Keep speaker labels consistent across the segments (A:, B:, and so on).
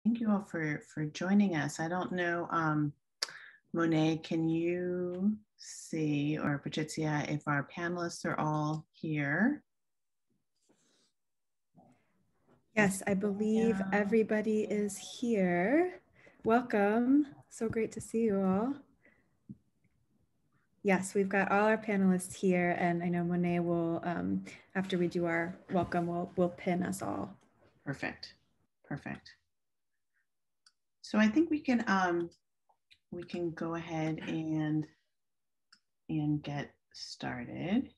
A: Thank you all for joining us. I don't know, Monet, can you see, or Patrycja, if our panelists are all here?
B: Yes, I believe everybody is here. Welcome. So great to see you all. Yes, we've got all our panelists here, and I know Monet will, after we do our welcome, we'll pin us all.
A: Perfect, perfect. So I think we can go ahead and get started.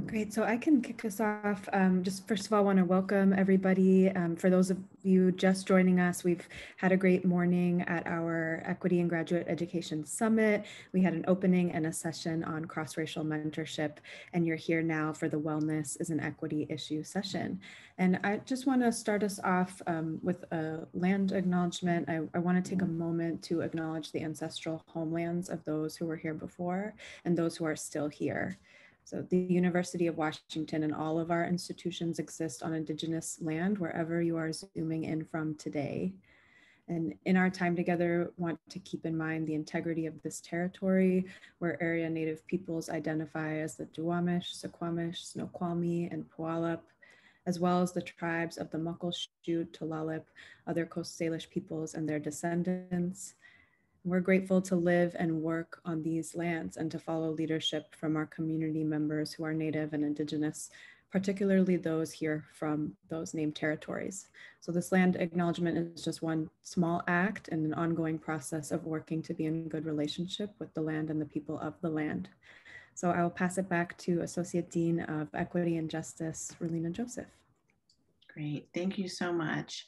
B: Great, so I can kick us off. Just first of all, I want to welcome everybody. For those of you just joining us, we've had a great morning at our Equity and Graduate Education Summit. We had an opening and a session on cross-racial mentorship, and you're here now for the Wellness is an Equity Issue session. And I just want to start us off with a land acknowledgement. I want to take a moment to acknowledge the ancestral homelands of those who were here before and those who are still here. So the University of Washington and all of our institutions exist on Indigenous land, wherever you are zooming in from today. And in our time together, want to keep in mind the integrity of this territory, where area Native peoples identify as the Duwamish, Suquamish, Snoqualmie, and Puyallup, as well as the tribes of the Muckleshoot, Tulalip, other Coast Salish peoples and their descendants. We're grateful to live and work on these lands and to follow leadership from our community members who are Native and Indigenous, particularly those here from those named territories. So this land acknowledgement is just one small act in an ongoing process of working to be in good relationship with the land and the people of the land. So I will pass it back to Associate Dean of Equity and Justice, Relina Joseph.
A: Great, thank you so much.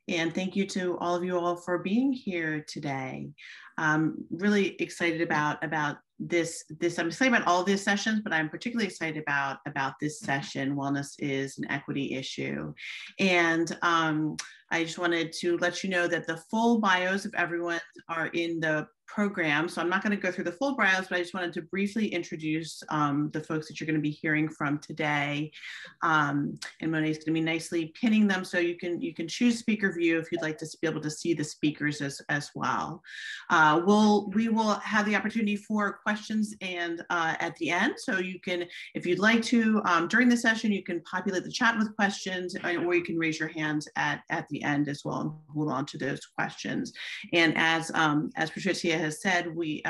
A: And thank you to all of you all for being here today. Really excited about this. I'm excited about all these sessions, but I'm particularly excited about this session, Wellness is an Equity Issue. And I just wanted to let you know that the full bios of everyone are in the program. So I'm not going to go through the full bios, but I just wanted to briefly introduce the folks that you're going to be hearing from today. And Monet's going to be nicely pinning them, so you can choose speaker view if you'd like to be able to see the speakers as well. We will have the opportunity for questions and at the end. So you can, if you'd like to, during the session, you can populate the chat with questions, or you can raise your hands at the end as well and hold on to those questions. And as Patrycja has said, we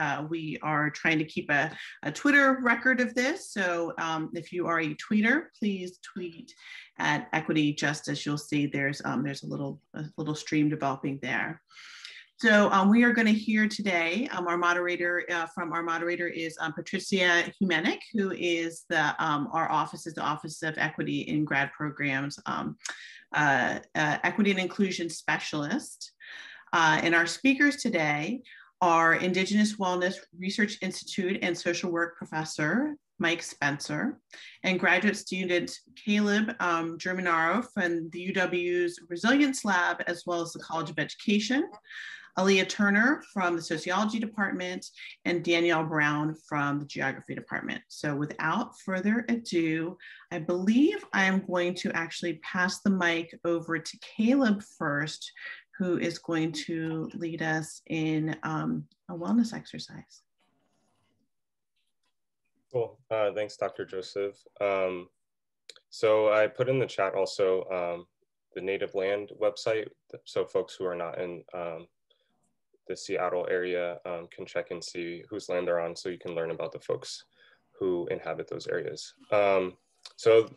A: are trying to keep a Twitter record of this. So if you are a tweeter, please tweet at Equity Justice. You'll see there's a little stream developing there. So we are going to hear today, our moderator is Patrycja Humienik, who is our office is the Office of Equity in Grad Programs, Equity and Inclusion Specialist. And our speakers today are Indigenous Wellness Research Institute and Social Work Professor Mike Spencer, and graduate student Kaleb Germinaro from the UW's Resilience Lab, as well as the College of Education, Aliyah Turner from the Sociology Department, and Danielle Brown from the Geography Department. So without further ado, I believe I am going to actually pass the mic over to Kaleb first, who is going to lead us in a wellness exercise.
C: Cool, thanks, Dr. Joseph. So I put in the chat also the Native Land website, so folks who are not in the Seattle area can check and see whose land they're on, so you can learn about the folks who inhabit those areas. So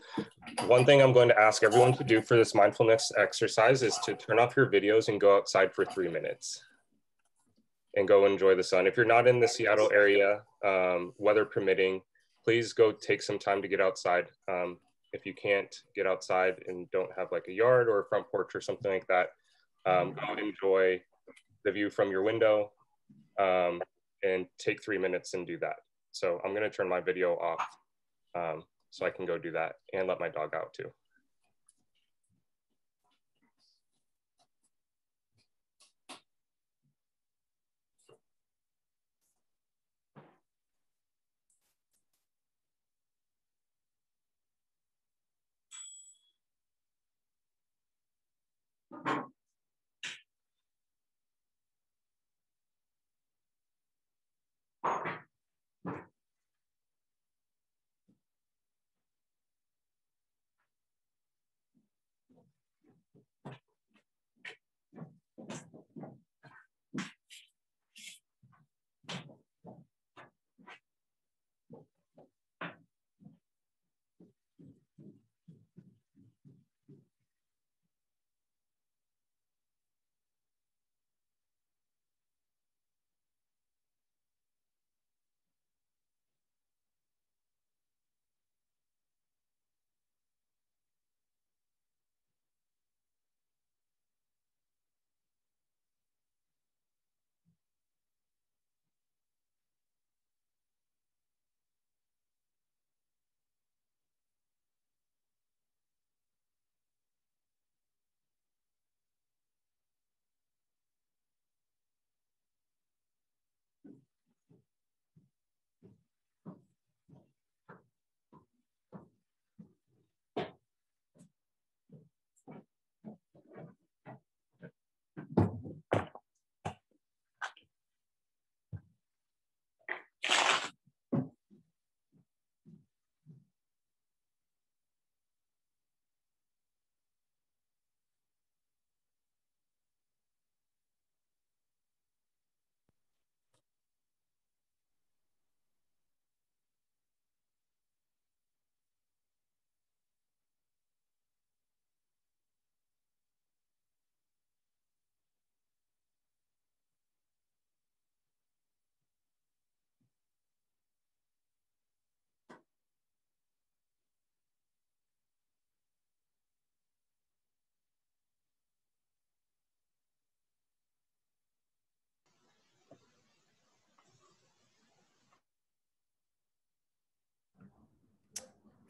C: one thing I'm going to ask everyone to do for this mindfulness exercise is to turn off your videos and go outside for 3 minutes and go enjoy the sun. If you're not in the Seattle area, weather permitting, please go take some time to get outside. If you can't get outside and don't have like a yard or a front porch or something like that, go enjoy the view from your window and take 3 minutes and do that. So I'm gonna turn my video off so I can go do that and let my dog out too.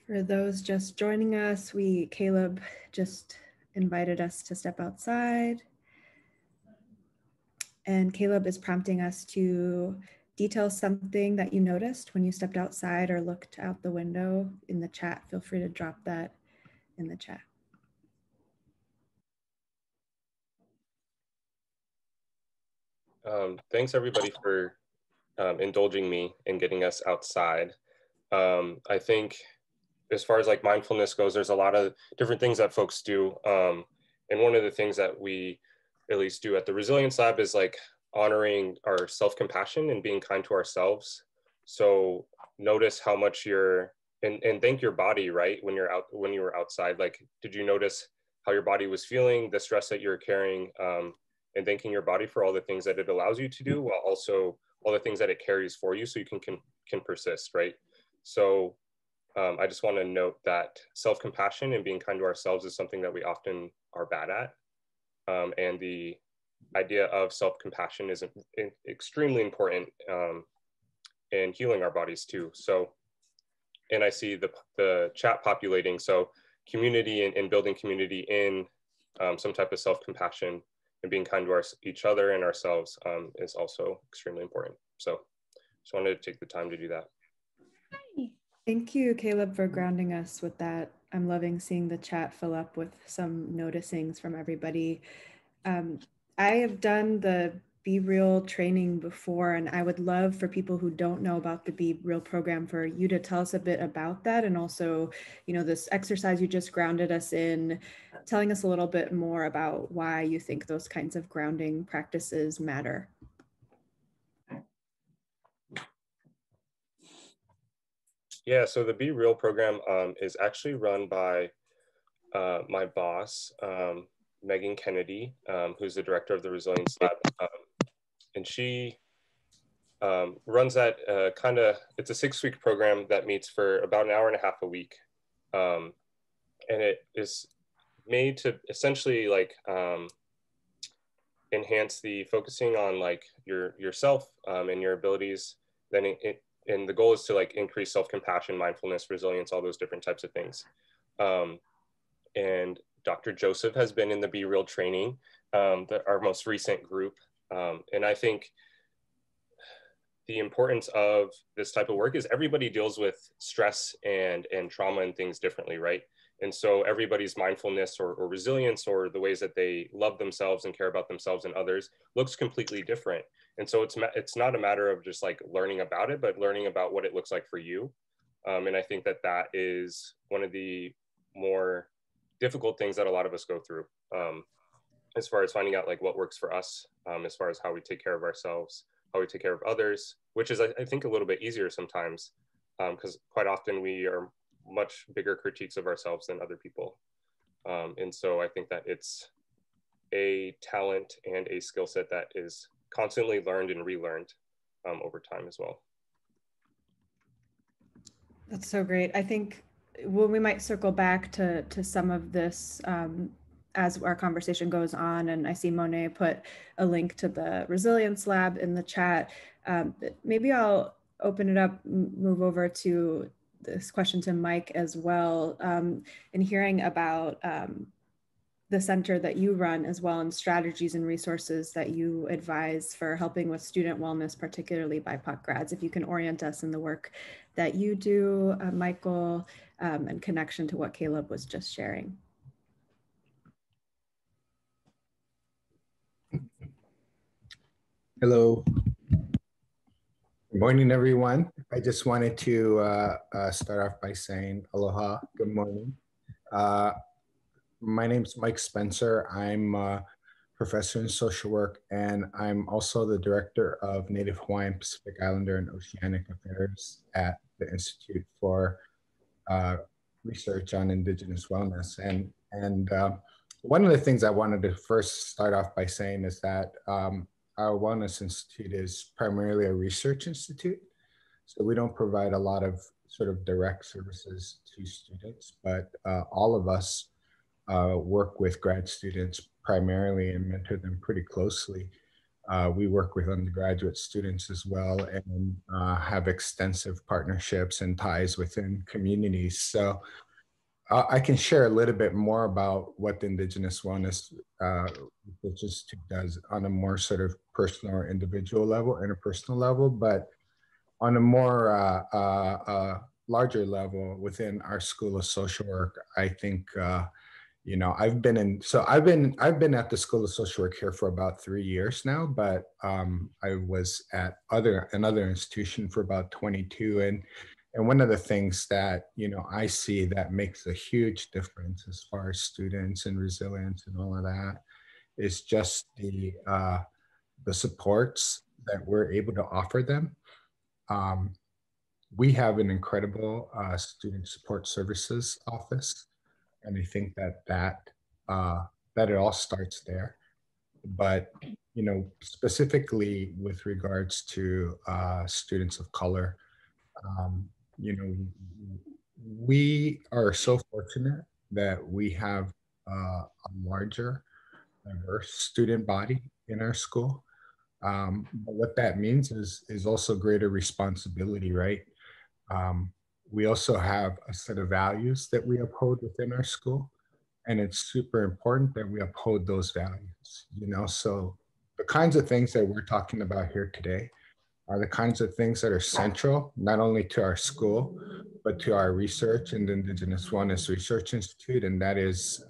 B: For those just joining us, Kaleb just invited us to step outside. And Kaleb is prompting us to detail something that you noticed when you stepped outside or looked out the window in the chat. Feel free to drop that in the chat.
C: Thanks everybody for indulging me in getting us outside. I think as far as like mindfulness goes, there's a lot of different things that folks do. And one of the things that we at least do at the Resilience Lab is like honoring our self-compassion and being kind to ourselves. So notice how much and thank your body, right? When you were outside, like, did you notice how your body was feeling, the stress that you're carrying, and thanking your body for all the things that it allows you to do, while also all the things that it carries for you so you can persist, right? So I just want to note that self-compassion and being kind to ourselves is something that we often are bad at. And the idea of self-compassion is extremely important in healing our bodies too. So, and I see the chat populating. So community and building community in some type of self-compassion and being kind to each other and ourselves is also extremely important. So just wanted to take the time to do that.
B: Thank you, Kaleb, for grounding us with that. I'm loving seeing the chat fill up with some noticings from everybody. I have done the Be Real training before, and I would love for people who don't know about the Be Real program for you to tell us a bit about that, and also, you know, this exercise you just grounded us in, telling us a little bit more about why you think those kinds of grounding practices matter.
C: Yeah, so the Be Real program is actually run by my boss, Megan Kennedy, who's the director of the Resilience Lab. And she runs that it's a 6-week program that meets for about an hour and a half a week. And it is made to essentially like enhance the focusing on like yourself and your abilities. Then and the goal is to like increase self-compassion, mindfulness, resilience, all those different types of things. And Dr. Joseph has been in the Be Real training, our most recent group. And I think the importance of this type of work is everybody deals with stress and trauma and things differently, right? And so everybody's mindfulness or resilience or the ways that they love themselves and care about themselves and others looks completely different. And so it's not a matter of just like learning about it, but learning about what it looks like for you. And I think that is one of the more difficult things that a lot of us go through, as far as finding out like what works for us, as far as how we take care of ourselves, how we take care of others, which is, I think, a little bit easier sometimes, because quite often we are much bigger critiques of ourselves than other people. And so I think that it's a talent and a skill set that is constantly learned and relearned over time as well.
B: That's so great. I think we might circle back to some of this as our conversation goes on, and I see Monet put a link to the Resilience Lab in the chat. Maybe I'll open it up, move over to this question to Mike as well, and hearing about the center that you run as well, and strategies and resources that you advise for helping with student wellness, particularly BIPOC grads. If you can orient us in the work that you do, Michael, and connection to what Kaleb was just sharing.
D: Hello. Good morning, everyone. I just wanted to start off by saying aloha, good morning. My name is Mike Spencer. I'm a professor in social work, and I'm also the director of Native Hawaiian, Pacific Islander, and Oceanic Affairs at the Institute for Research on Indigenous Wellness. And one of the things I wanted to first start off by saying is that our Wellness Institute is primarily a research institute. So we don't provide a lot of sort of direct services to students, but all of us work with grad students primarily and mentor them pretty closely. We work with undergraduate students as well, and have extensive partnerships and ties within communities. So I can share a little bit more about what the Indigenous Wellness Research Institute does on a more sort of personal or individual level, interpersonal level, but on a more larger level within our School of Social Work, I think, you know, I've been at the School of Social Work here for about 3 years now, but I was at another institution for about 22. And one of the things that, you know, I see that makes a huge difference as far as students and resilience and all of that is just the supports that we're able to offer them. We have an incredible student support services office, and I think that it all starts there. But, you know, specifically with regards to students of color, you know, we are so fortunate that we have a larger, diverse student body in our school. But what that means is also greater responsibility, right? We also have a set of values that we uphold within our school, and it's super important that we uphold those values, you know? So the kinds of things that we're talking about here today are the kinds of things that are central, not only to our school, but to our research and the Indigenous Wellness Research Institute. And that is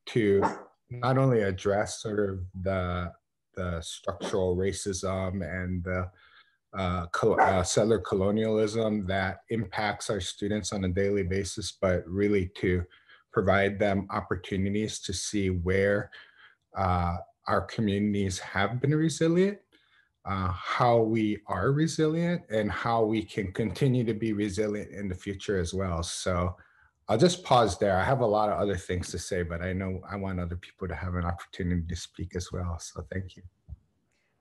D: to not only address sort of the structural racism and the settler colonialism that impacts our students on a daily basis, but really to provide them opportunities to see where our communities have been resilient, how we are resilient, and how we can continue to be resilient in the future as well. So I'll just pause there. I have a lot of other things to say, but I know I want other people to have an opportunity to speak as well. So thank you.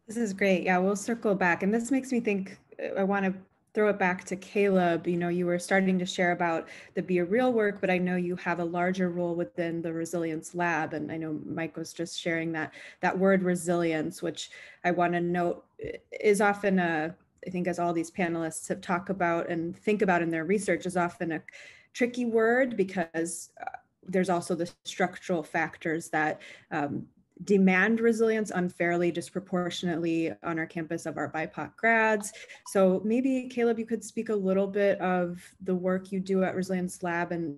B: This is great. Yeah, we'll circle back. And this makes me think, I want to throw it back to Kaleb. You know, you were starting to share about the Be a Real work, but I know you have a larger role within the Resilience Lab. And I know Mike was just sharing that word resilience, which I want to note is often I think as all these panelists have talked about and think about in their research, is often a tricky word because there's also the structural factors that demand resilience unfairly, disproportionately on our campus of our BIPOC grads. So maybe Kaleb, you could speak a little bit of the work you do at Resilience Lab and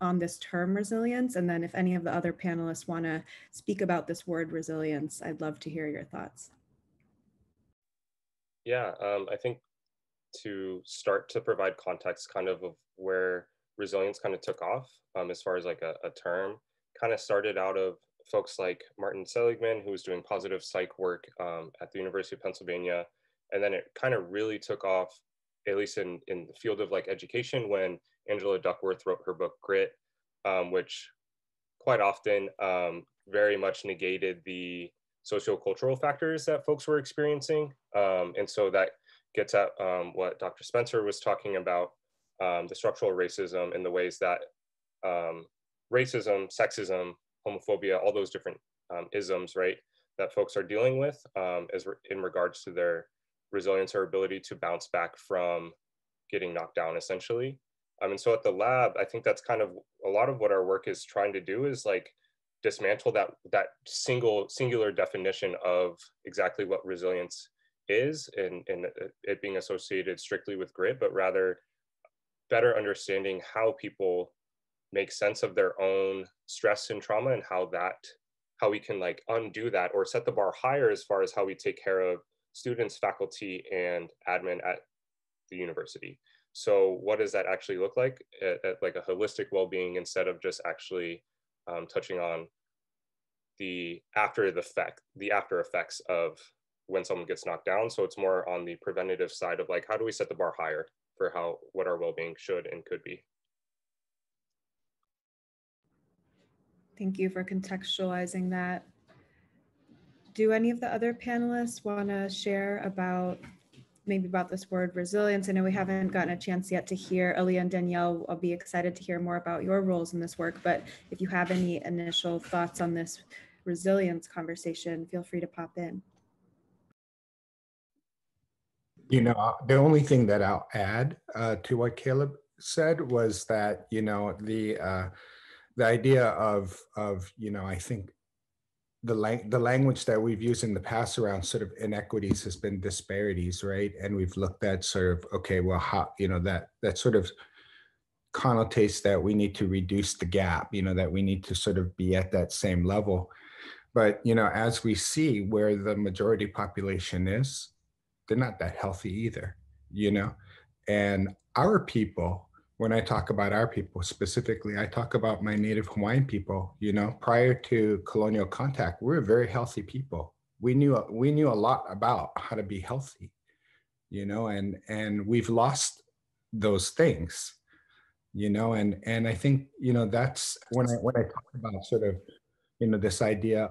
B: on this term resilience. And then if any of the other panelists want to speak about this word resilience, I'd love to hear your thoughts.
C: Yeah, I think to start to provide context kind of where resilience kind of took off as far as like a term. Kind of started out of folks like Martin Seligman, who was doing positive psych work at the University of Pennsylvania. And then it kind of really took off, at least in the field of like education, when Angela Duckworth wrote her book Grit, which quite often very much negated the sociocultural factors that folks were experiencing. And so that gets at what Dr. Spencer was talking about, the structural racism and the ways that racism, sexism, homophobia, all those different isms, right, that folks are dealing with in regards to their resilience or ability to bounce back from getting knocked down, essentially. And so at the lab, I think that's kind of a lot of what our work is trying to do, is like dismantle that singular definition of exactly what resilience is, and it being associated strictly with grit, but rather better understanding how people make sense of their own stress and trauma, and how we can like undo that or set the bar higher as far as how we take care of students, faculty, and admin at the university. So what does that actually look like at like a holistic well-being, instead of just actually touching on the after effects of when someone gets knocked down? So it's more on the preventative side of like, how do we set the bar higher for what our well-being should and could be.
B: Thank you for contextualizing that. Do any of the other panelists want to share about this word resilience? I know we haven't gotten a chance yet to hear Aliyah and Danielle. I'll be excited to hear more about your roles in this work, but if you have any initial thoughts on this resilience conversation, feel free to pop in.
D: You know, the only thing that I'll add to what Kaleb said was that, you know, the idea of you know, I think the language that we've used in the past around sort of inequities has been disparities, right? And we've looked at sort of, okay, well, how, you know, that sort of connotates that we need to reduce the gap, you know, that we need to sort of be at that same level. But, you know, as we see where the majority population is, they're not that healthy either, you know? And our people, when I talk about our people specifically, I talk about my native Hawaiian people. You know, prior to colonial contact, we were very healthy people. We knew a lot about how to be healthy, you know, and we've lost those things, you know, and I think, you know, that's when I talk about sort of, you know, this idea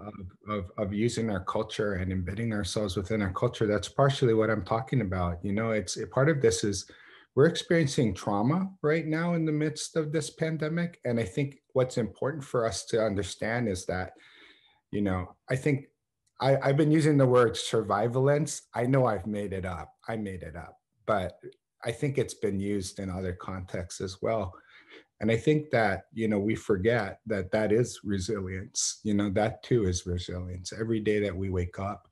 D: of using our culture and embedding ourselves within our culture. That's partially what I'm talking about. You know, it's part of this is we're experiencing trauma right now in the midst of this pandemic. And I think what's important for us to understand is that, you know, I think I've been using the word survivalence. I know I've made it up. I made it up, but I think it's been used in other contexts as well. And I think that, you know, we forget that that is resilience. You know, that too is resilience. Every day that we wake up,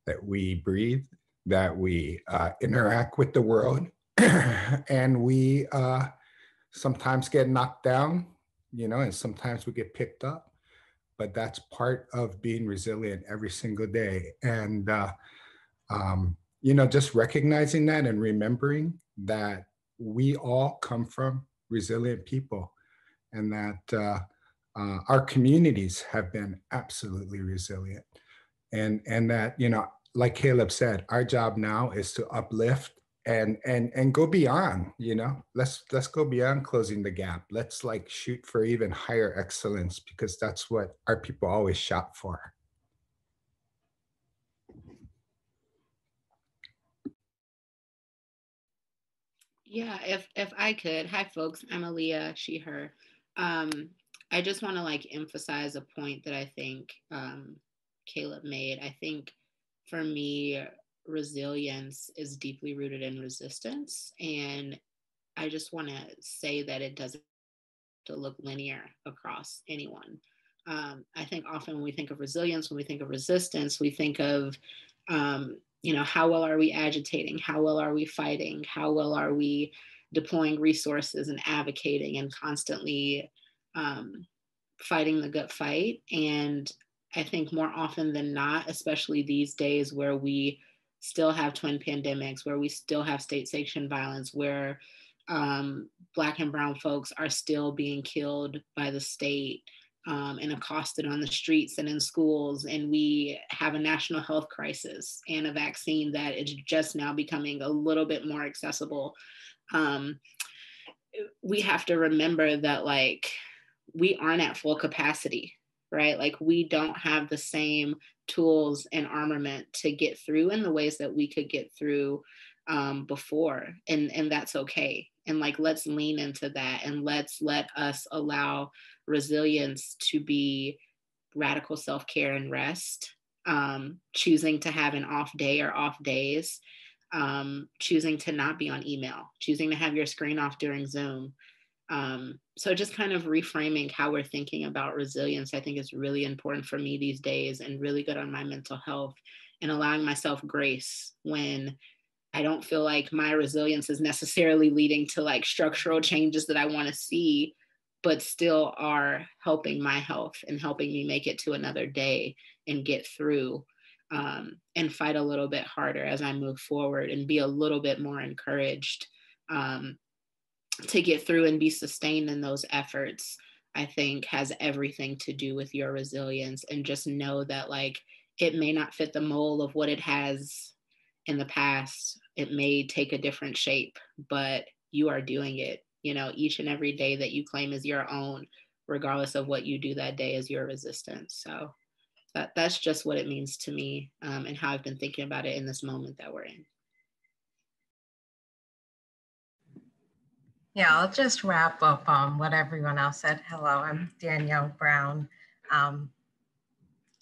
D: that we breathe, that we interact with the world, and we sometimes get knocked down, you know, and sometimes we get picked up, but that's part of being resilient every single day. And, you know, just recognizing that and remembering that we all come from resilient people, and that our communities have been absolutely resilient. And that, you know, like Kaleb said, our job now is to uplift and go beyond, you know, let's go beyond closing the gap. Let's like shoot for even higher excellence, because that's what our people always shot for.
E: Yeah, if I could. Hi folks, I'm Aliyah, she, her. I just want to like emphasize a point that I think Kaleb made. I think for me, resilience is deeply rooted in resistance. And I just want to say that it doesn't have to look linear across anyone. I think often when we think of resilience, when we think of resistance, we think of, you know, how well are we agitating? How well are we fighting? How well are we deploying resources and advocating and constantly fighting the good fight? And I think more often than not, especially these days where we still have twin pandemics, where we still have state-sanctioned violence, where Black and brown folks are still being killed by the state and accosted on the streets and in schools. And we have a national health crisis and a vaccine that is just now becoming a little bit more accessible. We have to remember that like, we aren't at full capacity, right? Like we don't have the same tools and armament to get through in the ways that we could get through before. And that's okay. And like, let's lean into that and let us allow resilience to be radical self-care and rest, choosing to have an off day or off days, choosing to not be on email, choosing to have your screen off during Zoom. So just kind of reframing how we're thinking about resilience, I think is really important for me these days and really good on my mental health, and allowing myself grace when I don't feel like my resilience is necessarily leading to like structural changes that I want to see, but still are helping my health and helping me make it to another day and get through, and fight a little bit harder as I move forward and be a little bit more encouraged to get through and be sustained in those efforts, I think has everything to do with your resilience. And just know that like, it may not fit the mold of what it has in the past. It may take a different shape, but you are doing it, you know, each and every day that you claim as your own, regardless of what you do that day is your resistance. So that's just what it means to me, and how I've been thinking about it in this moment that we're in.
F: Yeah, I'll just wrap up what everyone else said. Hello, I'm Danielle Brown.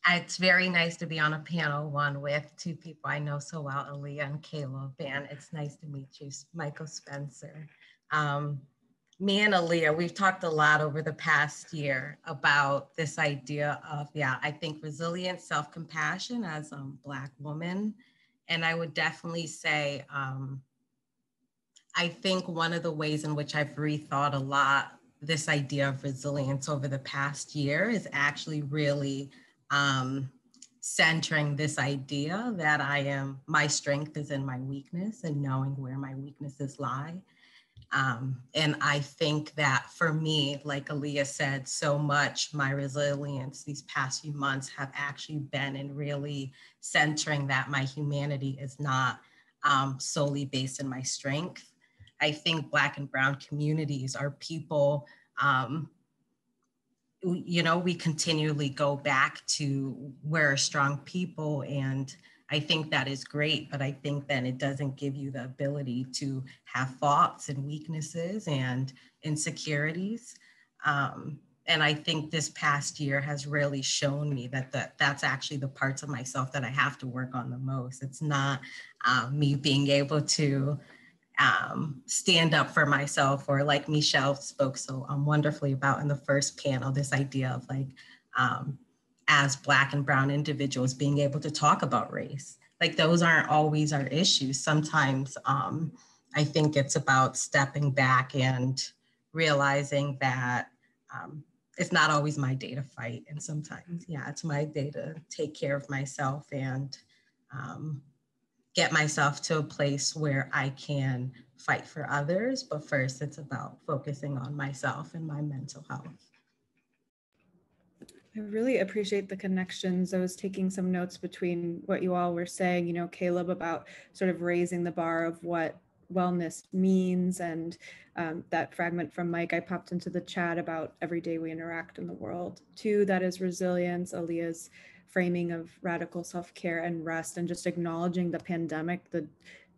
F: It's very nice to be on a panel one with two people I know so well, Aliyah and Kaleb, and it's nice to meet you, Michael Spencer. Me and Aliyah, we've talked a lot over the past year about this idea of, I think resilience, self-compassion as a Black woman. And I would definitely say, I think one of the ways in which I've rethought a lot this idea of resilience over the past year is actually really centering this idea that my strength is in my weakness and knowing where my weaknesses lie. And I think that for me, like Aliyah said, so much my resilience these past few months have actually been in really centering that my humanity is not solely based in my strength. I think Black and brown communities are people, you know, we continually go back to we're a strong people, and I think that is great, but I think then it doesn't give you the ability to have faults and weaknesses and insecurities. And I think this past year has really shown me that that's actually the parts of myself that I have to work on the most. It's not me being able to stand up for myself, or like Michelle spoke so wonderfully about in the first panel, this idea of like, as Black and brown individuals being able to talk about race. Like those aren't always our issues. Sometimes I think it's about stepping back and realizing that it's not always my day to fight. And sometimes, it's my day to take care of myself and get myself to a place where I can fight for others. But first, it's about focusing on myself and my mental health.
B: I really appreciate the connections. I was taking some notes between what you all were saying, you know, Kaleb, about sort of raising the bar of what wellness means, and that fragment from Mike I popped into the chat about every day we interact in the world. Two, that is resilience, Aliyah's framing of radical self-care and rest, and just acknowledging the pandemic, the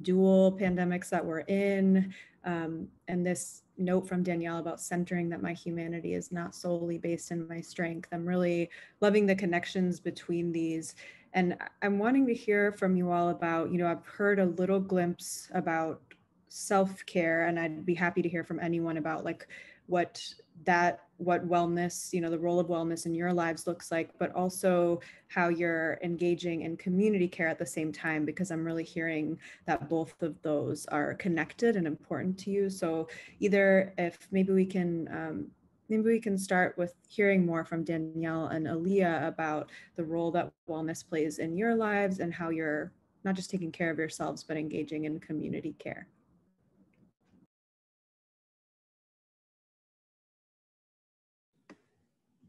B: dual pandemics that we're in, and this note from Danielle about centering that my humanity is not solely based in my strength. I'm really loving the connections between these. And I'm wanting to hear from you all about, you know, I've heard a little glimpse about self-care, and I'd be happy to hear from anyone about like what wellness, you know, the role of wellness in your lives looks like, but also how you're engaging in community care at the same time, because I'm really hearing that both of those are connected and important to you. So either if maybe we can start with hearing more from Danielle and Aliyah about the role that wellness plays in your lives and how you're not just taking care of yourselves, but engaging in community care.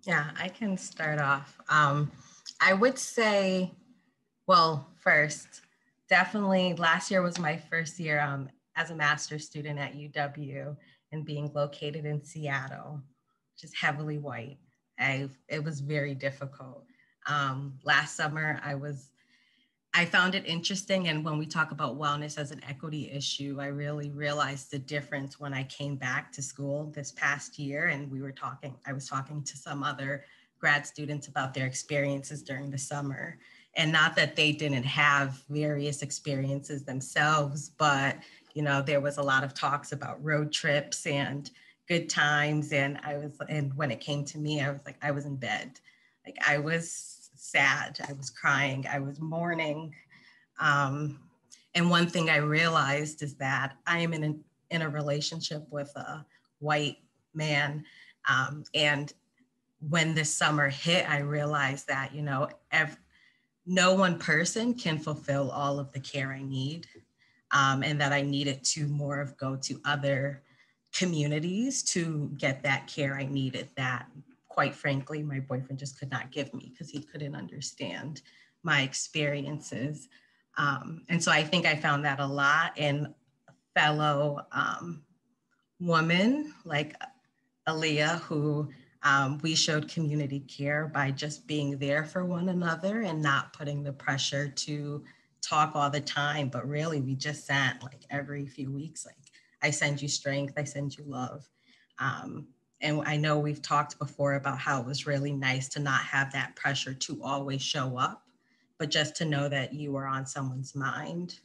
F: Yeah, I can start off. I would say, well, first, definitely last year was my first year as a master's student at UW and being located in Seattle, which is heavily white. It was very difficult. Last summer, I found it interesting. And when we talk about wellness as an equity issue, I really realized the difference when I came back to school this past year. And I was talking to some other grad students about their experiences during the summer. And not that they didn't have various experiences themselves, but there was a lot of talks about road trips and good times. And when it came to me, I was like, I was in bed. Like I was sad, I was crying, I was mourning. And one thing I realized is that I am in a relationship with a white man. And when this summer hit, I realized that, no one person can fulfill all of the care I need. And that I needed to more of go to other communities to get that care I needed that, quite frankly, my boyfriend just could not give me because he couldn't understand my experiences. And so I think I found that a lot in fellow women like Aliyah, who we showed community care by just being there for one another and not putting the pressure to talk all the time, but really we just sat like every few weeks, like I send you strength, I send you love. And I know we've talked before about how it was really nice to not have that pressure to always show up, but just to know that you were on someone's mind.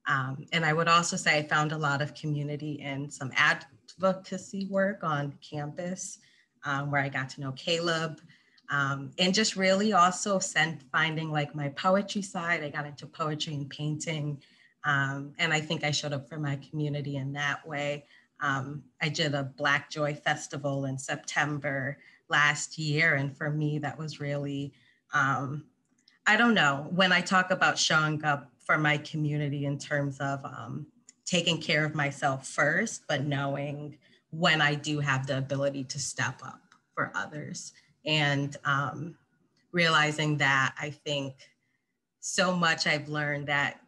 F: And I would also say I found a lot of community and some advocacy work on campus, where I got to know Kaleb, and just really also finding like my poetry side. I got into poetry and painting. And I think I showed up for my community in that way. I did a Black Joy Festival in September last year. And for me, that was really, I don't know, when I talk about showing up for my community in terms of taking care of myself first, but knowing when I do have the ability to step up for others. And realizing that I think so much I've learned that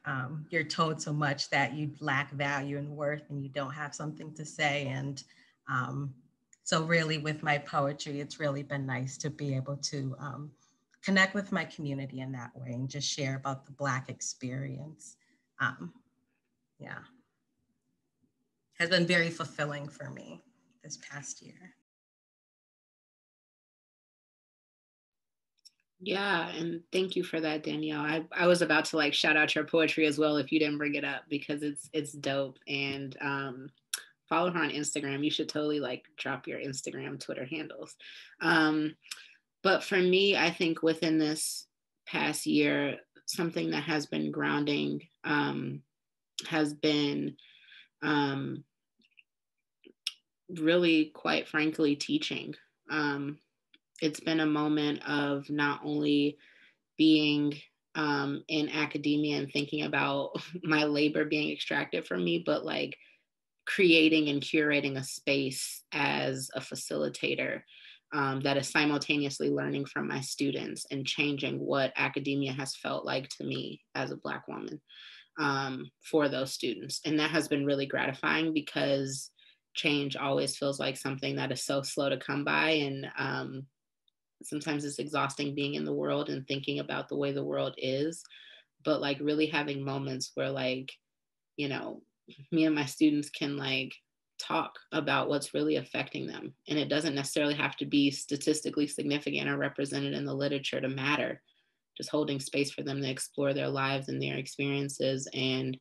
F: you're told so much that you lack value and worth and you don't have something to say. And so really with my poetry, it's really been nice to be able to connect with my community in that way and just share about the Black experience. Yeah, has been very fulfilling for me this past year.
E: Yeah, and thank you for that, Danielle. I was about to like shout out your poetry as well if you didn't bring it up, because it's dope. And follow her on Instagram. You should totally like drop your Instagram, Twitter handles. But for me, I think within this past year, something that has been grounding has been really, quite frankly, teaching. It's been a moment of not only being in academia and thinking about my labor being extracted from me, but like creating and curating a space as a facilitator that is simultaneously learning from my students and changing what academia has felt like to me as a Black woman for those students. And that has been really gratifying, because change always feels like something that is so slow to come by. And sometimes it's exhausting being in the world and thinking about the way the world is, but like really having moments where like, me and my students can like talk about what's really affecting them. And it doesn't necessarily have to be statistically significant or represented in the literature to matter. Just holding space for them to explore their lives and their experiences, and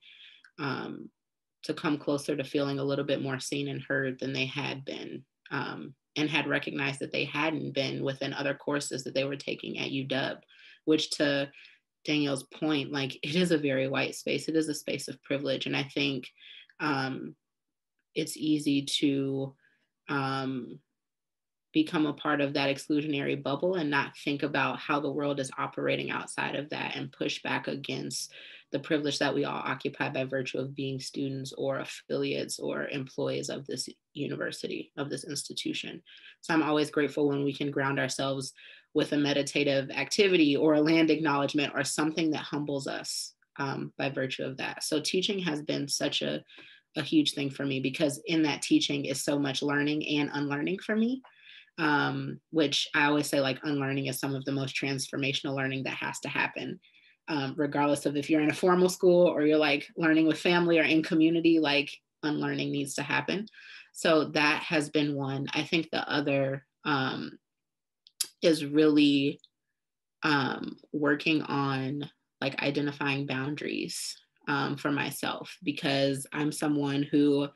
E: to come closer to feeling a little bit more seen and heard than they had been, and had recognized that they hadn't been within other courses that they were taking at UW, which, to Danielle's point, like it is a very white space. It is a space of privilege. And I think it's easy to become a part of that exclusionary bubble and not think about how the world is operating outside of that and push back against the privilege that we all occupy by virtue of being students or affiliates or employees of this university, of this institution. So I'm always grateful when we can ground ourselves with a meditative activity or a land acknowledgement or something that humbles us by virtue of that. So teaching has been such a huge thing for me, because in that teaching is so much learning and unlearning for me, which I always say, like, unlearning is some of the most transformational learning that has to happen, regardless of if you're in a formal school or you're like learning with family or in community, like unlearning needs to happen. So that has been one. I think the other is really working on like identifying boundaries for myself, because I'm someone who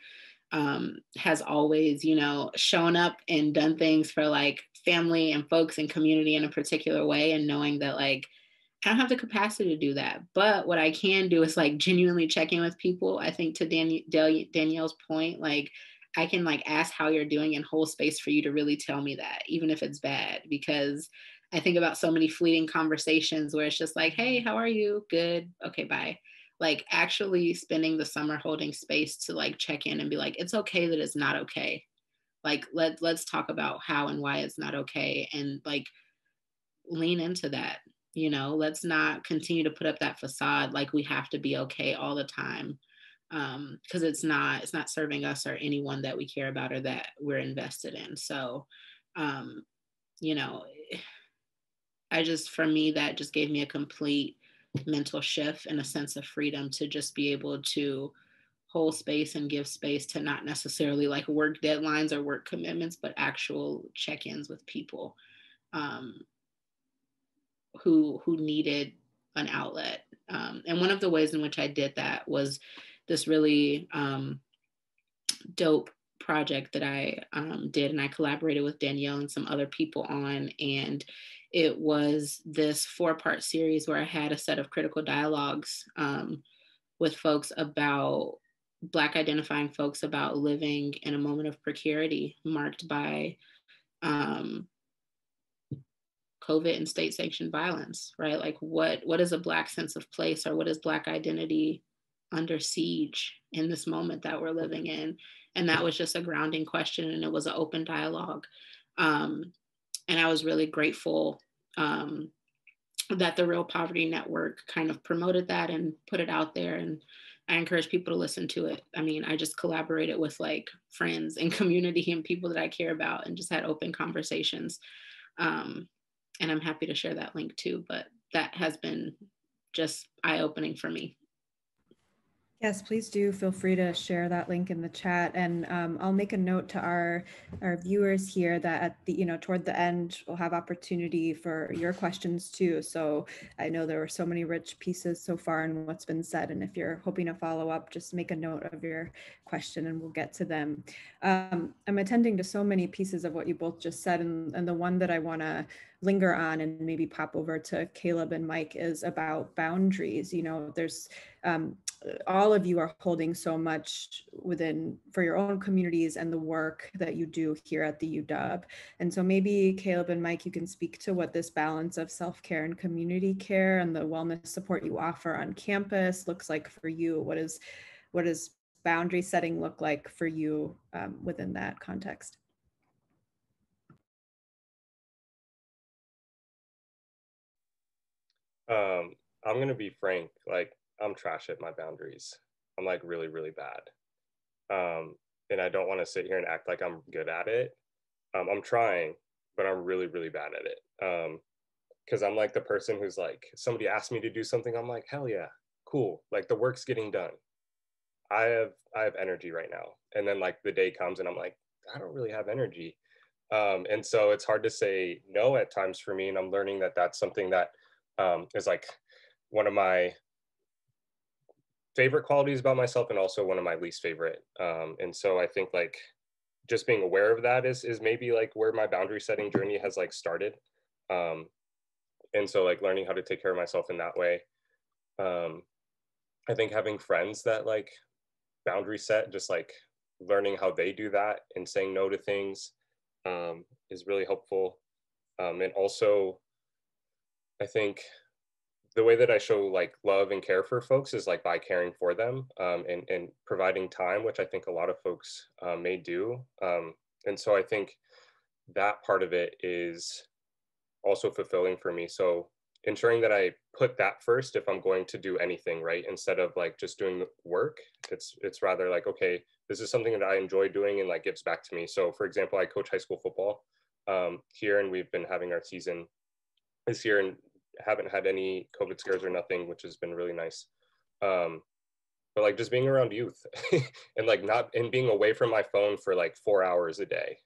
E: has always, you know, shown up and done things for like family and folks and community in a particular way, and knowing that like I don't have the capacity to do that. But what I can do is like genuinely check in with people. I think to Danielle's point, like I can like ask how you're doing and hold space for you to really tell me that, even if it's bad, because I think about so many fleeting conversations where it's just like, hey, how are you? Good. Okay, bye. Like actually spending the summer holding space to like check in and be like, it's okay that it's not okay. Like let's talk about how and why it's not okay, and like lean into that. You know, let's not continue to put up that facade like we have to be okay all the time, because it's not serving us or anyone that we care about or that we're invested in. So you know, for me, that just gave me a complete mental shift and a sense of freedom to just be able to hold space and give space to not necessarily like work deadlines or work commitments, but actual check-ins with people who needed an outlet. And one of the ways in which I did that was this really dope project that I did, and I collaborated with Danielle and some other people on, and it was this 4-part series where I had a set of critical dialogues with folks about Black identifying folks about living in a moment of precarity marked by COVID and state-sanctioned violence, right? Like what is a Black sense of place, or what is Black identity under siege in this moment that we're living in? And that was just a grounding question, and it was an open dialogue. And I was really grateful that the Real Poverty Network kind of promoted that and put it out there. And I encourage people to listen to it. I mean, I just collaborated with like friends and community and people that I care about, and just had open conversations. And I'm happy to share that link too, but that has been just eye-opening for me.
B: Yes, please do feel free to share that link in the chat, and I'll make a note to our viewers here that at the toward the end we'll have opportunity for your questions too. So I know there were so many rich pieces so far in what's been said, and if you're hoping to follow up, just make a note of your question and we'll get to them. I'm attending to so many pieces of what you both just said, and the one that I want to linger on and maybe pop over to Kaleb and Mike is about boundaries. There's all of you are holding so much for your own communities and the work that you do here at the UW. And so maybe Kaleb and Mike, you can speak to what this balance of self-care and community care and the wellness support you offer on campus looks like for you. What does boundary setting look like for you within that context?
C: I'm going to be frank, like I'm trash at my boundaries. I'm like really, really bad. And I don't want to sit here and act like I'm good at it. I'm trying, but I'm really, really bad at it. Because I'm like the person who's like, somebody asked me to do something, I'm like, hell yeah, cool. Like the work's getting done. I have energy right now. And then like the day comes and I'm like, I don't really have energy. And so it's hard to say no at times for me. And I'm learning that that's something that is like one of my favorite qualities about myself and also one of my least favorite. And so I think like just being aware of that is maybe like where my boundary setting journey has like started. And so like learning how to take care of myself in that way. I think having friends that like boundary set, just like learning how they do that and saying no to things is really helpful. And also I think the way that I show like love and care for folks is like by caring for them, and providing time, which I think a lot of folks may do. And so I think that part of it is also fulfilling for me. So ensuring that I put that first if I'm going to do anything, right? Instead of like just doing work, it's rather like, okay, this is something that I enjoy doing and like gives back to me. So for example, I coach high school football here, and we've been having our season this year and haven't had any COVID scares or nothing, which has been really nice. But like just being around youth and like not, and being away from my phone for like 4 hours a day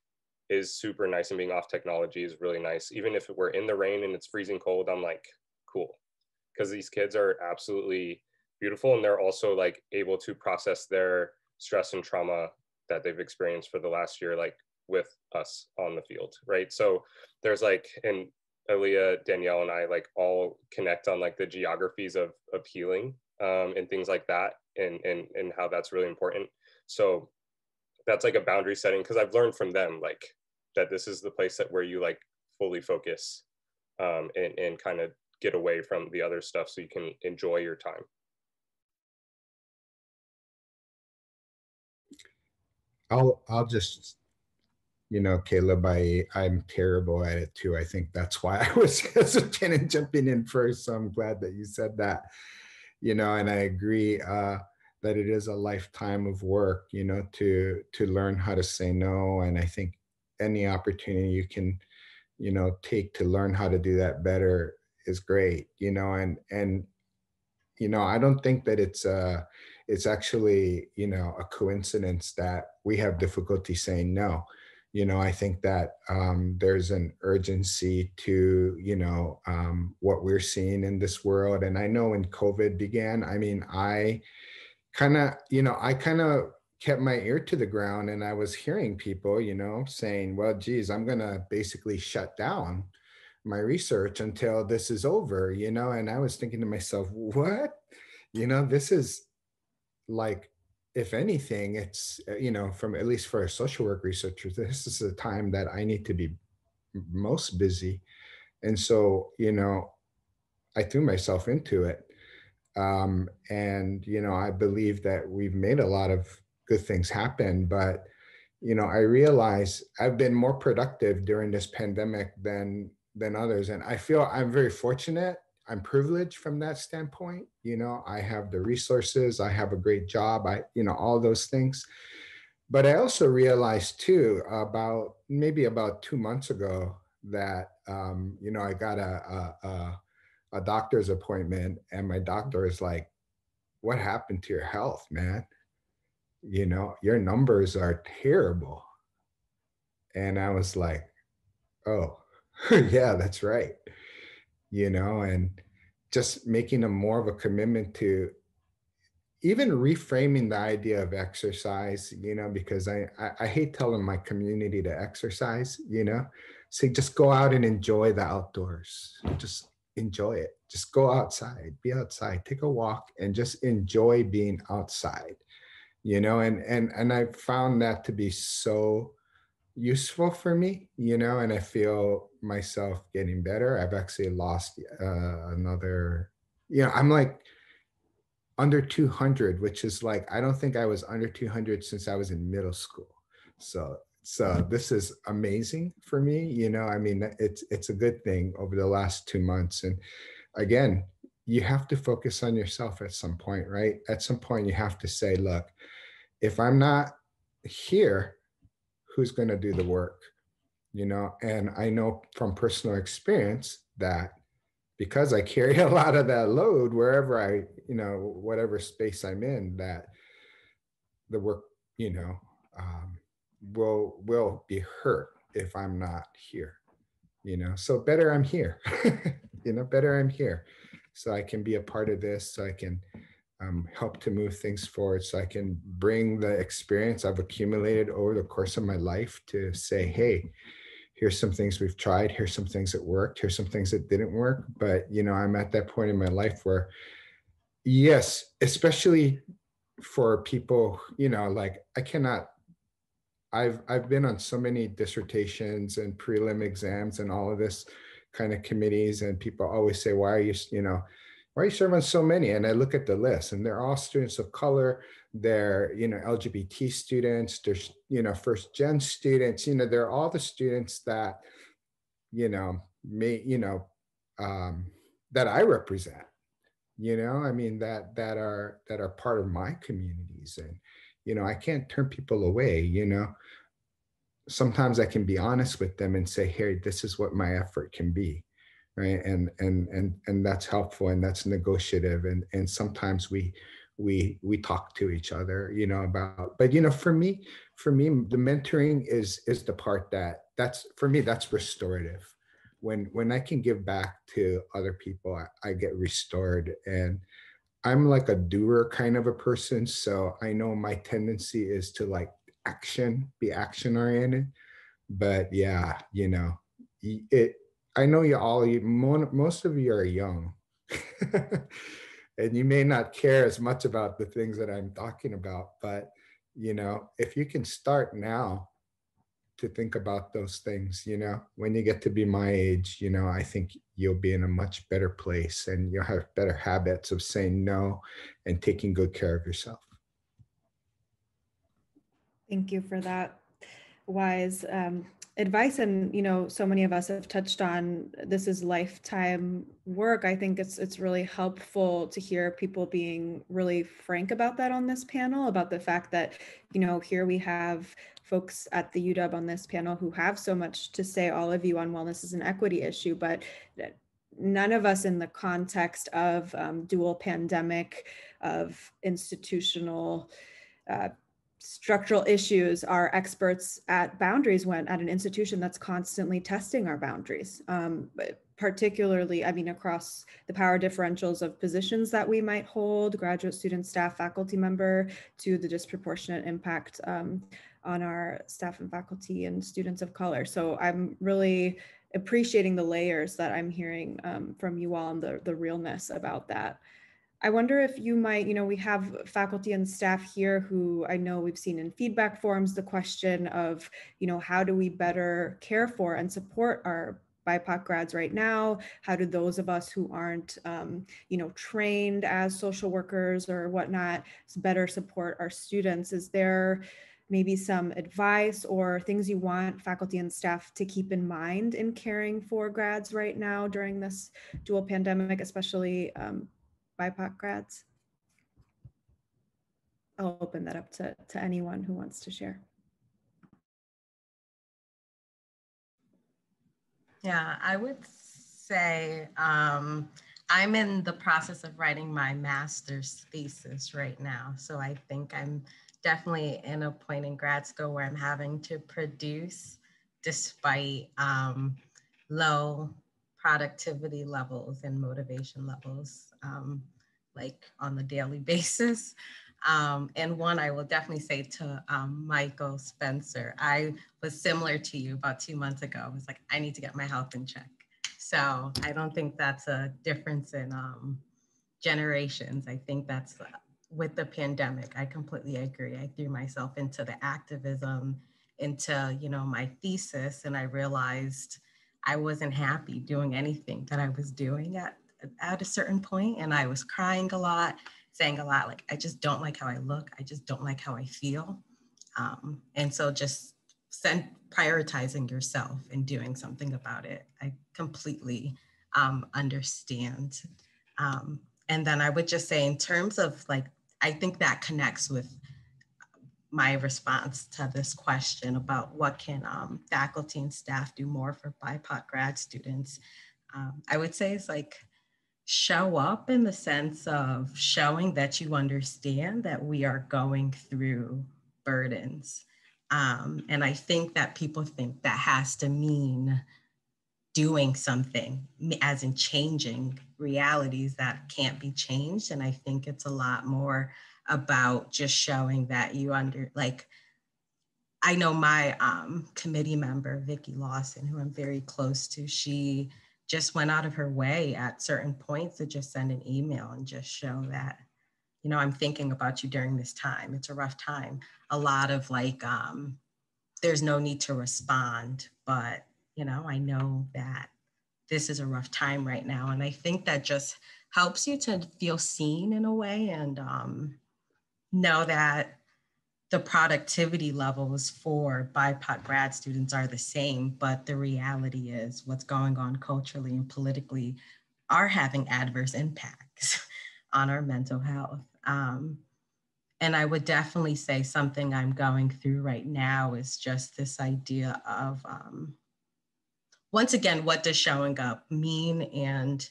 C: is super nice, and being off technology is really nice. Even if we're in the rain and it's freezing cold, I'm like, cool. Because these kids are absolutely beautiful, and they're also like able to process their stress and trauma that they've experienced for the last year, like with us on the field, right? So there's like, and Aliyah, Danielle, and I like all connect on like the geographies of healing and things like that, and how that's really important. So that's like a boundary setting, because I've learned from them like that this is the place that where you like fully focus and kind of get away from the other stuff so you can enjoy your time.
D: I'll just, you know, Kaleb, I'm terrible at it too. I think that's why I was hesitant in jumping in first. So I'm glad that you said that, you know, and I agree that it is a lifetime of work, you know, to learn how to say no. And I think any opportunity you can, you know, take to learn how to do that better is great, you know, and you know, I don't think that it's actually, you know, a coincidence that we have difficulty saying no. You know, I think that there's an urgency to, you know, what we're seeing in this world. And I know when COVID began, I mean, I kind of kept my ear to the ground, and I was hearing people, you know, saying, well, geez, I'm going to basically shut down my research until this is over, you know. And I was thinking to myself, what? You know, this is like, if anything, it's, you know, from at least for a social work researcher, this is a time that I need to be most busy. And so, you know, I threw myself into it. And, you know, I believe that we've made a lot of good things happen, but, you know, I realize I've been more productive during this pandemic than others. And I feel I'm very fortunate. I'm privileged from that standpoint. You know, I have the resources, I have a great job, you know, all those things. But I also realized too, maybe about 2 months ago, that, you know, I got a doctor's appointment, and my doctor is like, what happened to your health, man? You know, your numbers are terrible. And I was like, oh, yeah, that's right. You know, and just making a more of a commitment to even reframing the idea of exercise, you know, because I hate telling my community to exercise, you know, say, just go out and enjoy the outdoors. Just enjoy it. Just go outside, be outside, take a walk, and just enjoy being outside, you know. And I found that to be so useful for me, you know, and I feel myself getting better. I've actually lost another, you know, I'm like under 200, which is like, I don't think I was under 200 since I was in middle school. So this is amazing for me, you know. I mean, it's a good thing over the last 2 months. And again, you have to focus on yourself at some point, right? At some point you have to say, look, if I'm not here, who's going to do the work, you know? And I know from personal experience that because I carry a lot of that load wherever I, you know, whatever space I'm in, that the work, you know, will be hurt if I'm not here, you know. So better I'm here, you know, better I'm here, so I can be a part of this, so I can help to move things forward, so I can bring the experience I've accumulated over the course of my life to say, hey, here's some things we've tried, here's some things that worked, here's some things that didn't work. But, you know, I'm at that point in my life where, yes, especially for people, you know, like I've been on so many dissertations and prelim exams and all of this kind of committees, and people always say, why are you, you know, why are you serving so many? And I look at the list, and they're all students of color. They're, LGBT students. There's, first gen students. They're all the students that, that I represent. I mean, that are part of my communities, and I can't turn people away. Sometimes I can be honest with them and say, hey, this is what my effort can be, right? And that's helpful, and that's negotiative, and sometimes we talk to each other, about. But for me, the mentoring is the part that's for me, that's restorative. When I can give back to other people, I get restored, and I'm like a doer kind of a person, so I know my tendency is to like be action oriented. But yeah, it. I know most of you are young, and you may not care as much about the things that I'm talking about. But if you can start now to think about those things, when you get to be my age, I think you'll be in a much better place, and you'll have better habits of saying no and taking good care of yourself.
B: Thank you for that wise advice. And, so many of us have touched on this is lifetime work. I think it's really helpful to hear people being really frank about that on this panel, about the fact that, here we have folks at the UW on this panel who have so much to say, all of you, on wellness as an equity issue, but none of us in the context of dual pandemic, of institutional structural issues are experts at boundaries when at an institution that's constantly testing our boundaries, particularly, across the power differentials of positions that we might hold, graduate student, staff, faculty member, to the disproportionate impact on our staff and faculty and students of color. So I'm really appreciating the layers that I'm hearing from you all, and the realness about that. I wonder if you might, we have faculty and staff here who I know we've seen in feedback forums, the question of, how do we better care for and support our BIPOC grads right now? How do those of us who aren't, trained as social workers or whatnot, better support our students? Is there maybe some advice or things you want faculty and staff to keep in mind in caring for grads right now during this dual pandemic, especially BIPOC grads? I'll open that up to anyone who wants to share.
F: Yeah, I would say I'm in the process of writing my master's thesis right now. So I think I'm definitely in a point in grad school where I'm having to produce despite low productivity levels and motivation levels, like on the daily basis. And one, I will definitely say to Michael Spencer, I was similar to you about 2 months ago. I was like, I need to get my health in check. So I don't think that's a difference in generations. I think that's with the pandemic, I completely agree. I threw myself into the activism, into, my thesis, and I realized I wasn't happy doing anything that I was doing at a certain point. And I was crying a lot, saying a lot, like, I just don't like how I look. I just don't like how I feel. And so just prioritizing yourself and doing something about it. I completely understand. And then I would just say, in terms of I think that connects with my response to this question about what can faculty and staff do more for BIPOC grad students. I would say it's show up in the sense of showing that you understand that we are going through burdens. And I think that people think that has to mean doing something, as in changing realities that can't be changed. And I think it's a lot more about just showing that you I know my committee member, Vicki Lawson, who I'm very close to, she just went out of her way at certain points to just send an email and just show that, I'm thinking about you during this time. It's a rough time. A lot of there's no need to respond, but, I know that this is a rough time right now. And I think that just helps you to feel seen in a way, and know that the productivity levels for BIPOC grad students are the same, but the reality is what's going on culturally and politically are having adverse impacts on our mental health. And I would definitely say something I'm going through right now is just this idea of, once again, what does showing up mean? And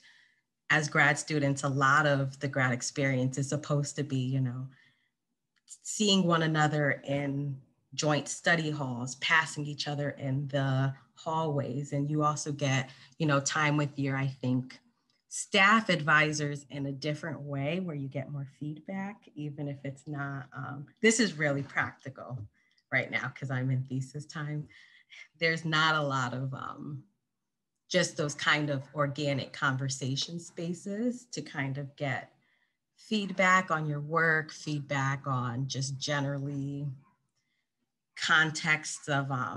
F: as grad students, a lot of the grad experience is supposed to be, you know, seeing one another in joint study halls, passing each other in the hallways. And you also get, you know, time with your, I think, staff advisors in a different way where you get more feedback, even if it's not, this is really practical right now because I'm in thesis time. There's not a lot of just those kind of organic conversation spaces to kind of get feedback on your work, feedback on just generally contexts of, I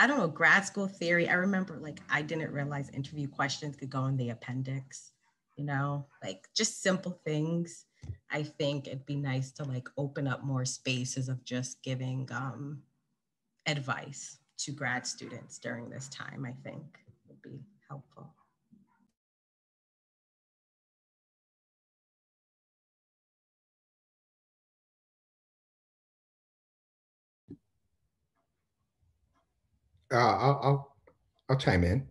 F: don't know, grad school theory. I remember like, I didn't realize interview questions could go in the appendix, you know, like just simple things. I think it'd be nice to like open up more spaces of just giving advice to grad students during this time, I think would be helpful.
D: I'll chime in.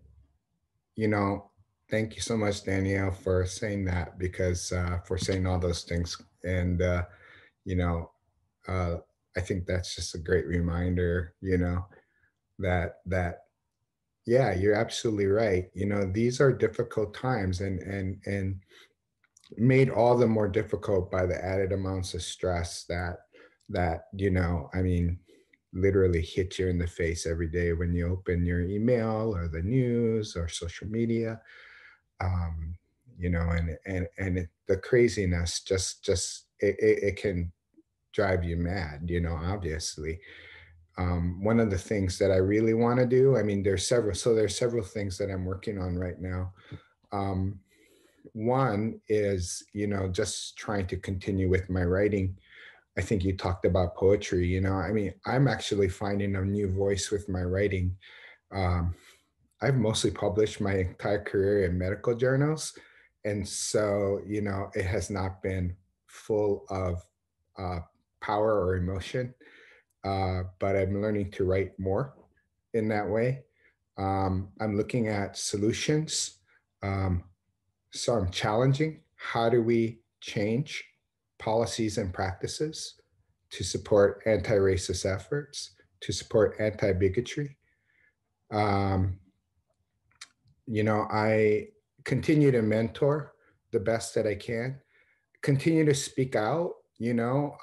D: You know, thank you so much, Danielle, for saying that, because for saying all those things. And you know, I think that's just a great reminder. You know, that yeah, you're absolutely right. You know, these are difficult times, and made all the more difficult by the added amounts of stress that you know, I mean, literally hit you in the face every day when you open your email or the news or social media. You know, the craziness just it can drive you mad, you know, obviously. One of the things that I really want to do, I mean, there's several things that I'm working on right now. One is, you know, just trying to continue with my writing. I think you talked about poetry, you know, I mean, I'm actually finding a new voice with my writing. I've mostly published my entire career in medical journals. And so, you know, it has not been full of power or emotion, but I'm learning to write more in that way. I'm looking at solutions. So I'm challenging, how do we change policies and practices to support anti-racist efforts, to support anti-bigotry? You know, I continue to mentor the best that I can, continue to speak out, you know.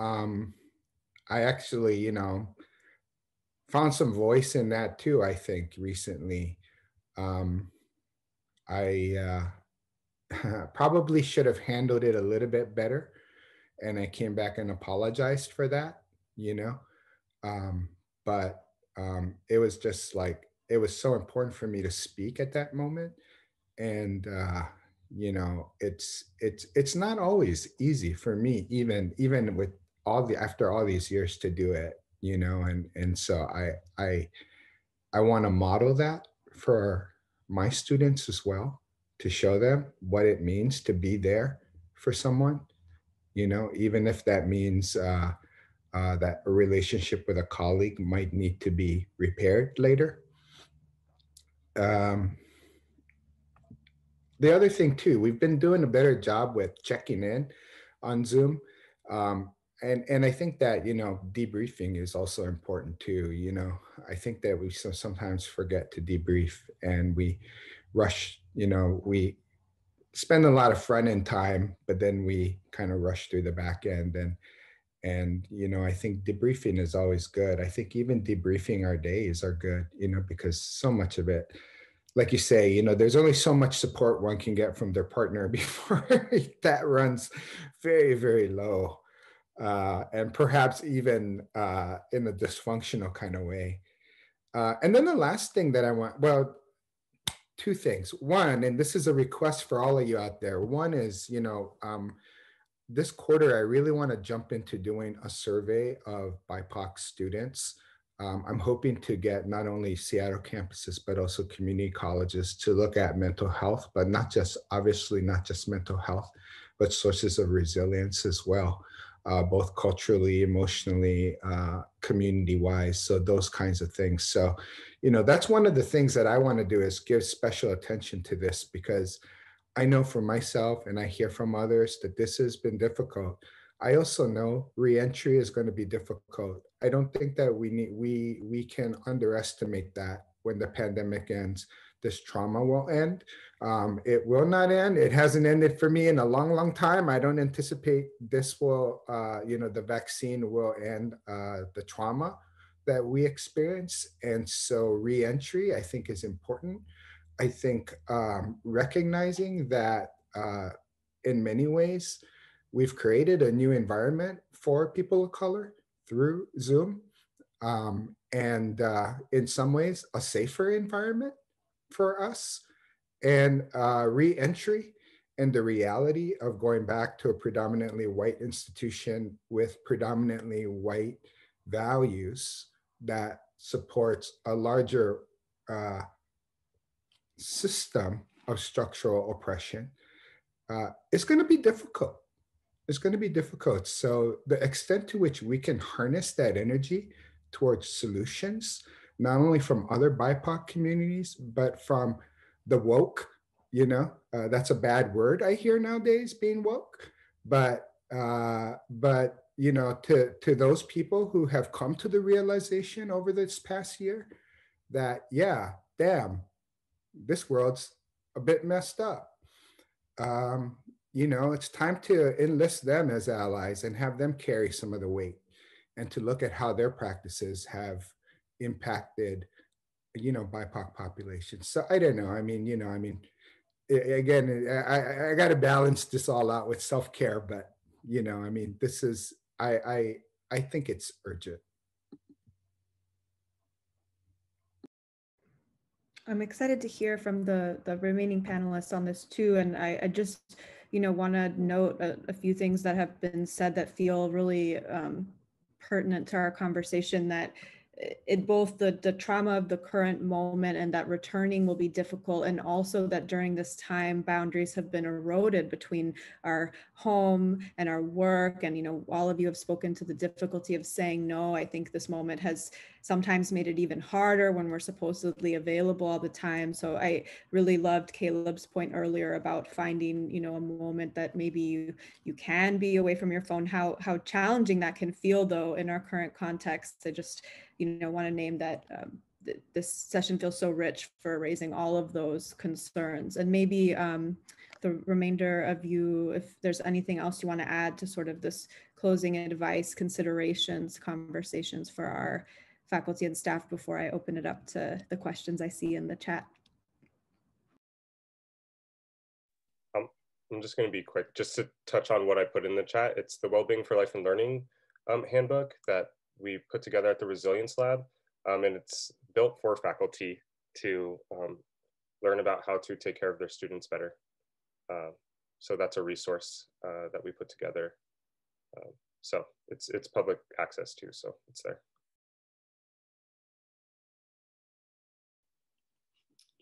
D: I actually, you know, found some voice in that too, I think, recently. I probably should have handled it a little bit better, and I came back and apologized for that, you know. But it was just like, it was so important for me to speak at that moment. And you know, it's not always easy for me, even with after all these years, to do it, you know. And so I want to model that for my students as well, to show them what it means to be there for someone, you know, even if that means that a relationship with a colleague might need to be repaired later. The other thing too, we've been doing a better job with checking in on Zoom. And I think that, you know, debriefing is also important too. You know, I think that we sometimes forget to debrief, and we rush, you know, we spend a lot of front end time, but then we kind of rush through the back end. And, you know, I think debriefing is always good. I think even debriefing our days are good, you know, because so much of it, like you say, you know, there's only so much support one can get from their partner before that runs very, very low. And perhaps even in a dysfunctional kind of way. And then the last thing that I want, well, two things. One, and this is a request for all of you out there. One is, this quarter, I really want to jump into doing a survey of BIPOC students. I'm hoping to get not only Seattle campuses, but also community colleges to look at mental health, but obviously not just mental health, but sources of resilience as well, both culturally, emotionally, community-wise, so those kinds of things. So, that's one of the things that I want to do is give special attention to this, because I know for myself, and I hear from others, that this has been difficult. I also know reentry is going to be difficult. I don't think that we can underestimate that. When the pandemic ends, this trauma will end. It will not end. It hasn't ended for me in a long, long time. I don't anticipate this will, the vaccine will end the trauma that we experience. And so reentry, I think, is important. I think recognizing that in many ways, we've created a new environment for people of color through Zoom, and in some ways, a safer environment for us. And re-entry and the reality of going back to a predominantly white institution with predominantly white values that supports a larger system of structural oppression, it's going to be difficult. It's going to be difficult. So the extent to which we can harness that energy towards solutions, not only from other BIPOC communities, but from the woke, that's a bad word I hear nowadays, being woke, but to those people who have come to the realization over this past year that, yeah, damn, this world's a bit messed up. It's time to enlist them as allies and have them carry some of the weight, and to look at how their practices have impacted, BIPOC populations. So I don't know. Again, I got to balance this all out with self-care, but this is, I think it's urgent.
B: I'm excited to hear from the remaining panelists on this too. And I just, want to note a few things that have been said that feel really pertinent to our conversation, that it both the trauma of the current moment and that returning will be difficult, and also that during this time boundaries have been eroded between our home and our work. And all of you have spoken to the difficulty of saying no. I think this moment has sometimes made it even harder when we're supposedly available all the time. So I really loved Kaleb's point earlier about finding a moment that maybe you can be away from your phone, how challenging that can feel though in our current context. I just want to name that this session feels so rich for raising all of those concerns. And maybe the remainder of you, if there's anything else you want to add to sort of this closing advice, considerations, conversations for our faculty and staff before I open it up to the questions I see in the chat.
C: I'm just going to be quick, just to touch on what I put in the chat. It's the Wellbeing for Life and Learning handbook that we put together at the Resilience Lab, and it's built for faculty to learn about how to take care of their students better. So that's a resource that we put together. So it's public access too, so it's there.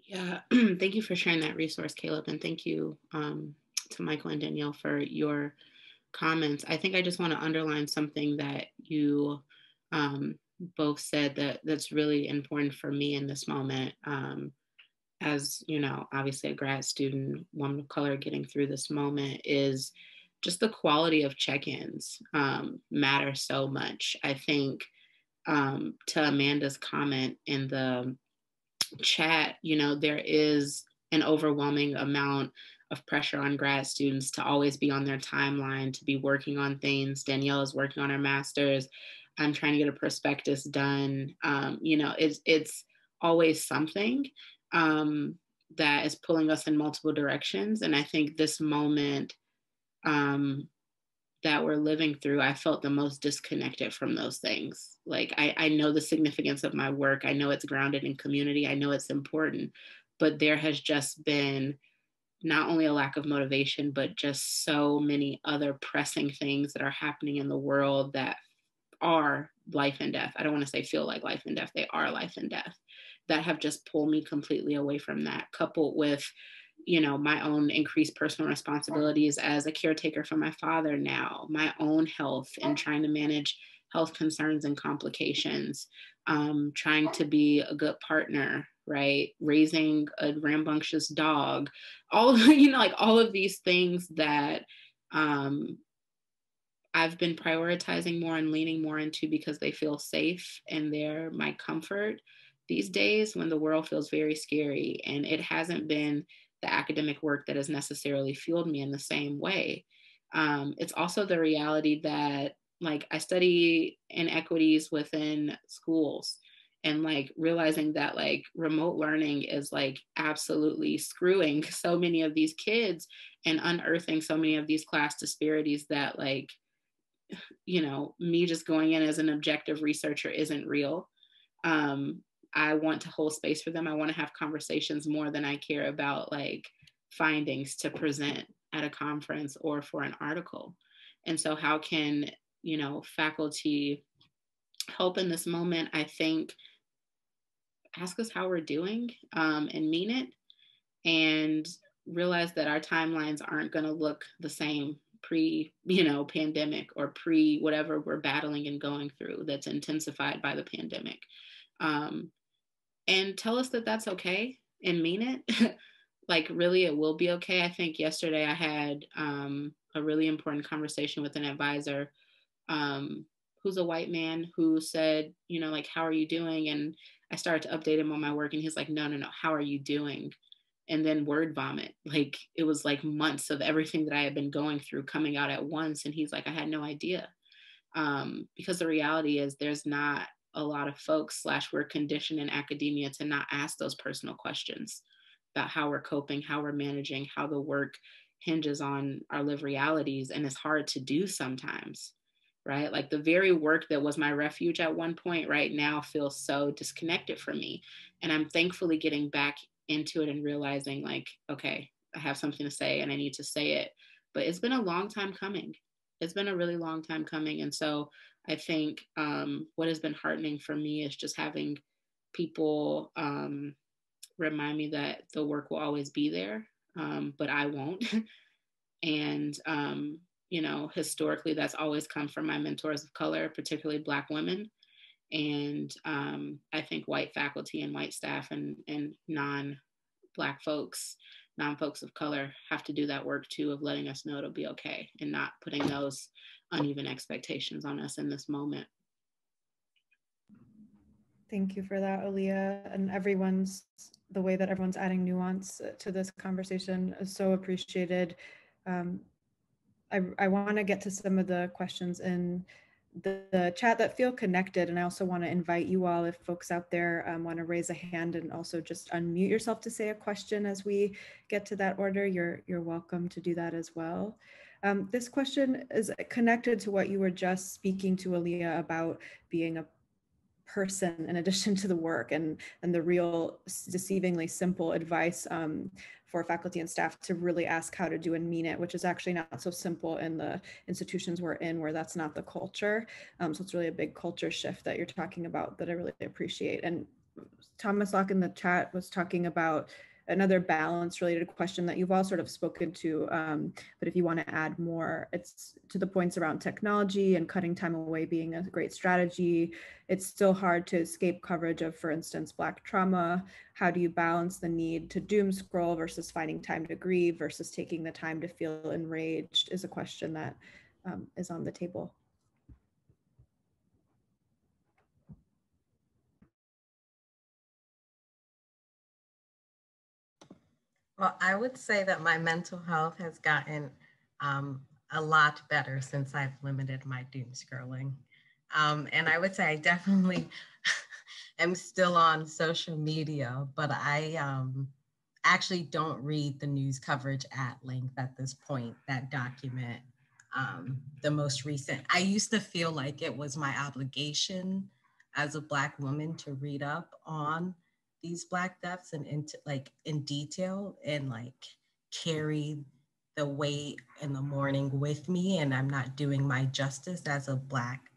E: Yeah, thank you for sharing that resource, Kaleb, and thank you to Michael and Danielle for your comments. I think I just want to underline something that you both said that's really important for me in this moment. As obviously a grad student, woman of color, getting through this moment, is just the quality of check-ins matter so much. I think to Amanda's comment in the chat, there is an overwhelming amount of pressure on grad students to always be on their timeline, to be working on things. Danielle is working on her master's. I'm trying to get a prospectus done. It's always something that is pulling us in multiple directions. And I think this moment that we're living through, I felt the most disconnected from those things. Like I know the significance of my work. I know it's grounded in community. I know it's important, but there has just been not only a lack of motivation, but just so many other pressing things that are happening in the world that are life and death. I don't want to say feel like life and death, they are life and death, that have just pulled me completely away from that, coupled with, you know, my own increased personal responsibilities as a caretaker for my father now, my own health and trying to manage health concerns and complications, trying to be a good partner, right? Raising a rambunctious dog, all of, you know, like all of these things that I've been prioritizing more and leaning more into because they feel safe and they're my comfort these days when the world feels very scary. And it hasn't been the academic work that has necessarily fueled me in the same way. It's also the reality that, like, I study inequities within schools, and like realizing that like remote learning is like absolutely screwing so many of these kids and unearthing so many of these class disparities that, like, you know, me just going in as an objective researcher isn't real. I want to hold space for them. I want to have conversations more than I care about like findings to present at a conference or for an article. And so how can, you know, faculty help in this moment? I think ask us how we're doing and mean it, and realize that our timelines aren't going to look the same pre, you know, pandemic or pre whatever we're battling and going through that's intensified by the pandemic. And tell us that that's okay and mean it. Like, really, it will be okay. I think yesterday I had a really important conversation with an advisor who's a white man who said, you know, like, how are you doing? And I started to update him on my work, and he's like, no, how are you doing? And then word vomit. Like, it was like months of everything that I had been going through coming out at once. And he's like, I had no idea. Because the reality is there's not a lot of folks / we're conditioned in academia to not ask those personal questions about how we're coping, how we're managing, how the work hinges on our lived realities. And it's hard to do sometimes, right? Like, the very work that was my refuge at one point right now feels so disconnected from me. And I'm thankfully getting back into it and realizing, like, okay, I have something to say and I need to say it. But it's been a long time coming. It's been a really long time coming. And so I think what has been heartening for me is just having people remind me that the work will always be there, but I won't. And, you know, historically, that's always come from my mentors of color, particularly Black women. And I think white faculty and white staff and non-Black folks, non-folks of color have to do that work too, of letting us know it'll be okay and not putting those uneven expectations on us in this moment.
B: Thank you for that, Aliyah, and the way that everyone's adding nuance to this conversation is so appreciated. I want to get to some of the questions in the chat that feel connected, and I also want to invite you all, if folks out there want to raise a hand and also just unmute yourself to say a question as we get to that order, you're welcome to do that as well. This question is connected to what you were just speaking to, Aliyah, about being a person in addition to the work, and the real deceivingly simple advice for faculty and staff to really ask how to do and mean it, which is actually not so simple in the institutions we're in where that's not the culture. So it's really a big culture shift that you're talking about that I really appreciate. And Thomas Locke in the chat was talking about another balance related question that you've all sort of spoken to, but if you want to add more, it's to the points around technology and cutting time away being a great strategy. It's still hard to escape coverage of, for instance, Black trauma. How do you balance the need to doom scroll versus finding time to grieve versus taking the time to feel enraged is a question that is on the table.
F: Well, I would say that my mental health has gotten a lot better since I've limited my doom scrolling. And I would say I definitely am still on social media, but I actually don't read the news coverage at length at this point that document the most recent. I used to feel like it was my obligation as a Black woman to read up on these Black deaths and into like in detail and like carry the weight in the morning with me, and I'm not doing my justice as a Black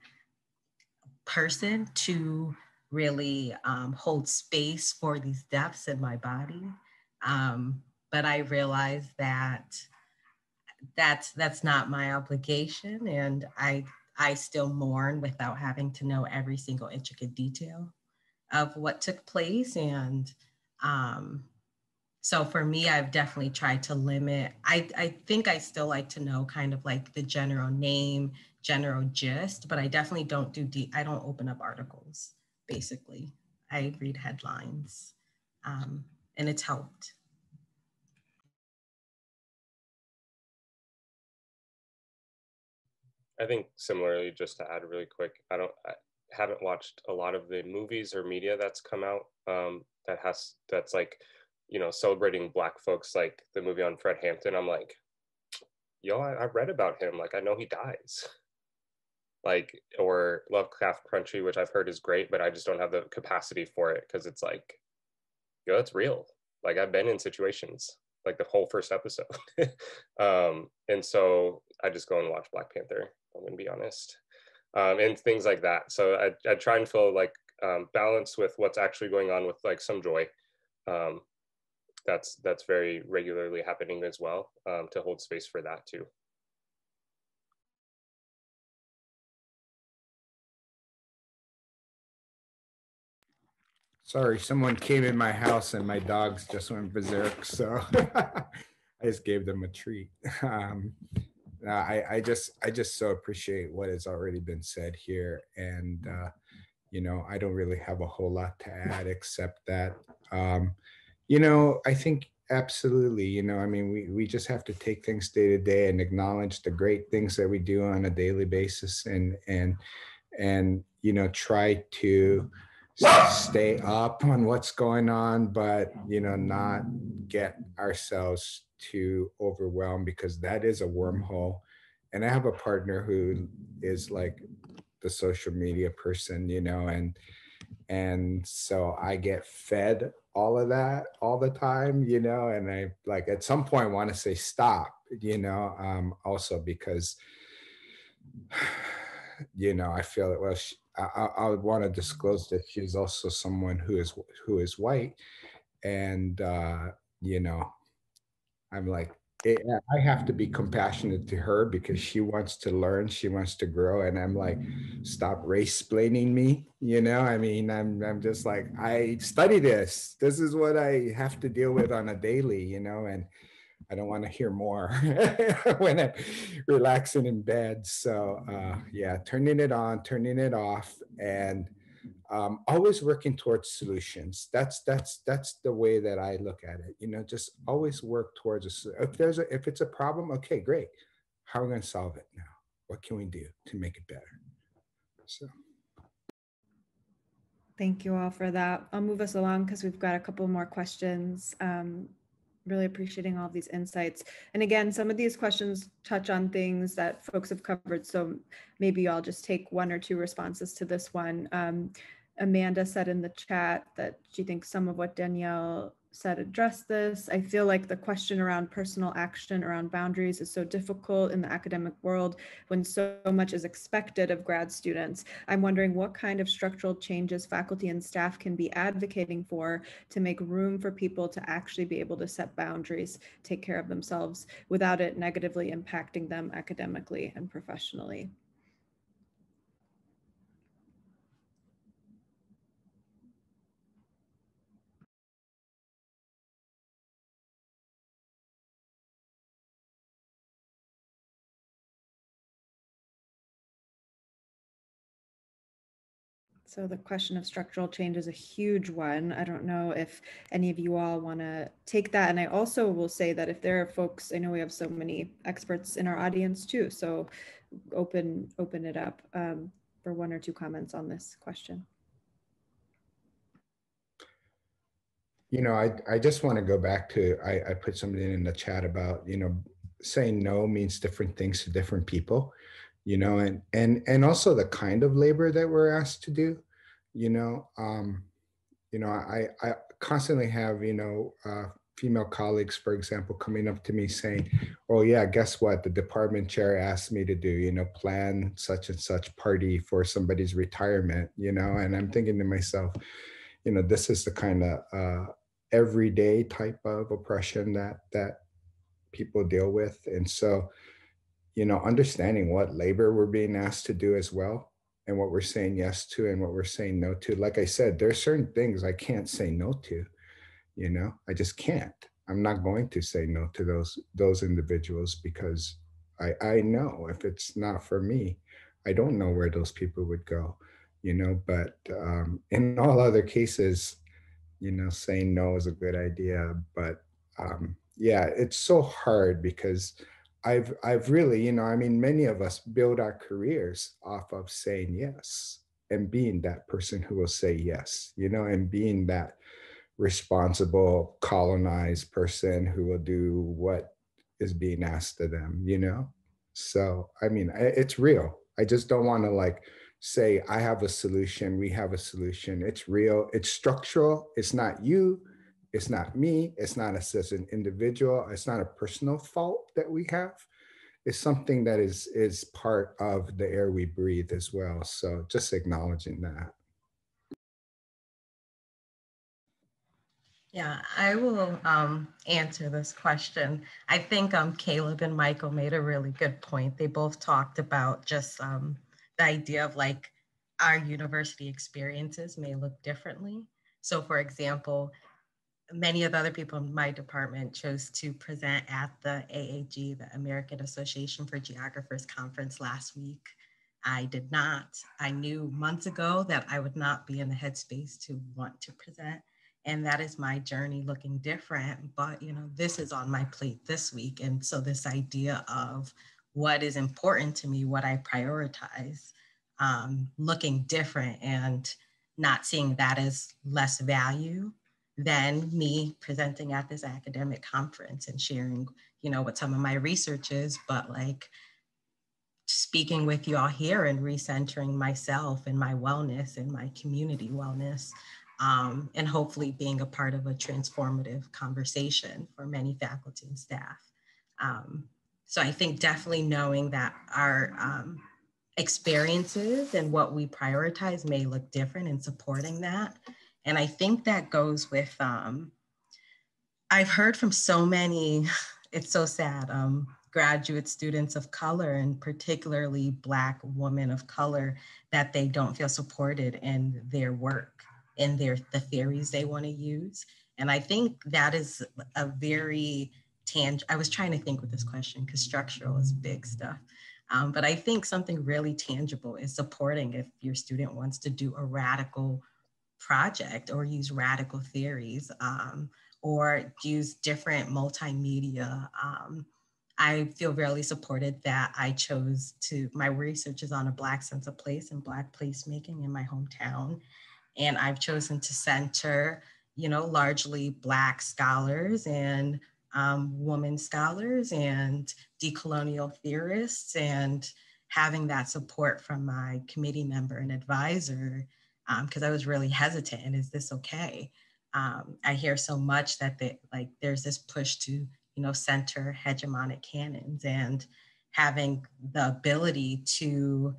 F: person to really hold space for these deaths in my body. But I realized that that's not my obligation, and I still mourn without having to know every single intricate detail of what took place. And so for me, I've definitely tried to limit. I think I still like to know kind of like the general name, general gist, but I definitely don't do I don't open up articles, basically. I read headlines, and it's helped.
C: I think similarly, just to add really quick, I haven't watched a lot of the movies or media that's come out that's like, you know, celebrating Black folks, like the movie on Fred Hampton. I'm like, yo, I read about him. Like, I know he dies. Like, or Lovecraft Country, which I've heard is great, but I just don't have the capacity for it because it's like, yo, it's real. Like, I've been in situations, like the whole first episode. And so I just go and watch Black Panther, I'm gonna be honest. And things like that. So I try and feel like balance with what's actually going on with like some joy. That's very regularly happening as well, to hold space for that too.
D: Sorry, someone came in my house and my dogs just went berserk, so I just gave them a treat. I just so appreciate what has already been said here, and you know, I don't really have a whole lot to add except that you know, I think absolutely, you know, I mean, we just have to take things day to day and acknowledge the great things that we do on a daily basis, and you know, try to stay up on what's going on, but you know, not get ourselves too overwhelmed, because that is a wormhole. And I have a partner who is like the social media person, you know, and so I get fed all of that all the time, you know, and I like at some point want to say stop, you know, also because you know, I feel that, well, I would want to disclose that she's also someone who is white, and you know, I'm like, I have to be compassionate to her because she wants to learn, she wants to grow, and I'm like, stop race-splaining me, you know. I mean, I'm just like, I study this. This is what I have to deal with on a daily, you know, and I don't want to hear more when I'm relaxing in bed. So yeah, turning it on, turning it off, and always working towards solutions. That's the way that I look at it. You know, just always work towards if it's a problem, okay, great. How are we going to solve it now? What can we do to make it better? So.
B: Thank you all for that. I'll move us along because we've got a couple more questions. Really appreciating all of these insights. And again, some of these questions touch on things that folks have covered. So maybe I'll just take one or two responses to this one. Amanda said in the chat that she thinks some of what Danielle said addressed this. I feel like the question around personal action around boundaries is so difficult in the academic world when so much is expected of grad students. I'm wondering what kind of structural changes faculty and staff can be advocating for to make room for people to actually be able to set boundaries, take care of themselves without it negatively impacting them academically and professionally. So the question of structural change is a huge one. I don't know if any of you all want to take that. And I also will say that if there are folks, I know we have so many experts in our audience too, so open it up for one or two comments on this question.
D: You know, I just want to go back to, I put something in the chat about, you know, saying no means different things to different people, you know, and also the kind of labor that we're asked to do, you know, I constantly have, female colleagues, for example, coming up to me saying, oh yeah, guess what? The department chair asked me to do, plan such and such party for somebody's retirement, and I'm thinking to myself, this is the kind of everyday type of oppression that people deal with. And so, understanding what labor we're being asked to do as well, and what we're saying yes to and what we're saying no to. Like I said, there's certain things I can't say no to, I just can't. I'm not going to say no to those individuals, because I know if it's not for me, I don't know where those people would go, but in all other cases, saying no is a good idea. But yeah, it's so hard because I've really, many of us build our careers off of saying yes and being that person who will say yes, and being that responsible, colonized person who will do what is being asked of them, So, it's real. I just don't want to say, I have a solution, we have a solution. It's real, it's structural. It's not you, it's not me, it's not us as an individual, it's not a personal fault that we have. It's something that is part of the air we breathe as well. So just acknowledging that.
F: Yeah, I will answer this question. I think Kaleb and Michael made a really good point. They both talked about just the idea of our university experiences may look differently. So for example, many of the other people in my department chose to present at the AAG, the American Association for Geographers Conference last week. I did not. I knew months ago that I would not be in the headspace to want to present. And that is my journey looking different. But, this is on my plate this week. And so this idea of what is important to me, what I prioritize, looking different and not seeing that as less value than me presenting at this academic conference and sharing, what some of my research is, but speaking with you all here and recentering myself and my wellness and my community wellness, and hopefully being a part of a transformative conversation for many faculty and staff. So I think definitely knowing that our experiences and what we prioritize may look different and supporting that. And I think that goes with, I've heard from so many, it's so sad, graduate students of color, and particularly Black women of color, that they don't feel supported in their work, in the theories they want to use. And I think that is a very I was trying to think with this question because structural is big stuff. But I think something really tangible is supporting if your student wants to do a radical project or use radical theories or use different multimedia. I feel really supported that I chose my research is on a Black sense of place and Black placemaking in my hometown. And I've chosen to center, largely Black scholars and women scholars and decolonial theorists, and having that support from my committee member and advisor, because I was really hesitant, and is this okay? I hear so much that there's this push to, center hegemonic canons, and having the ability to,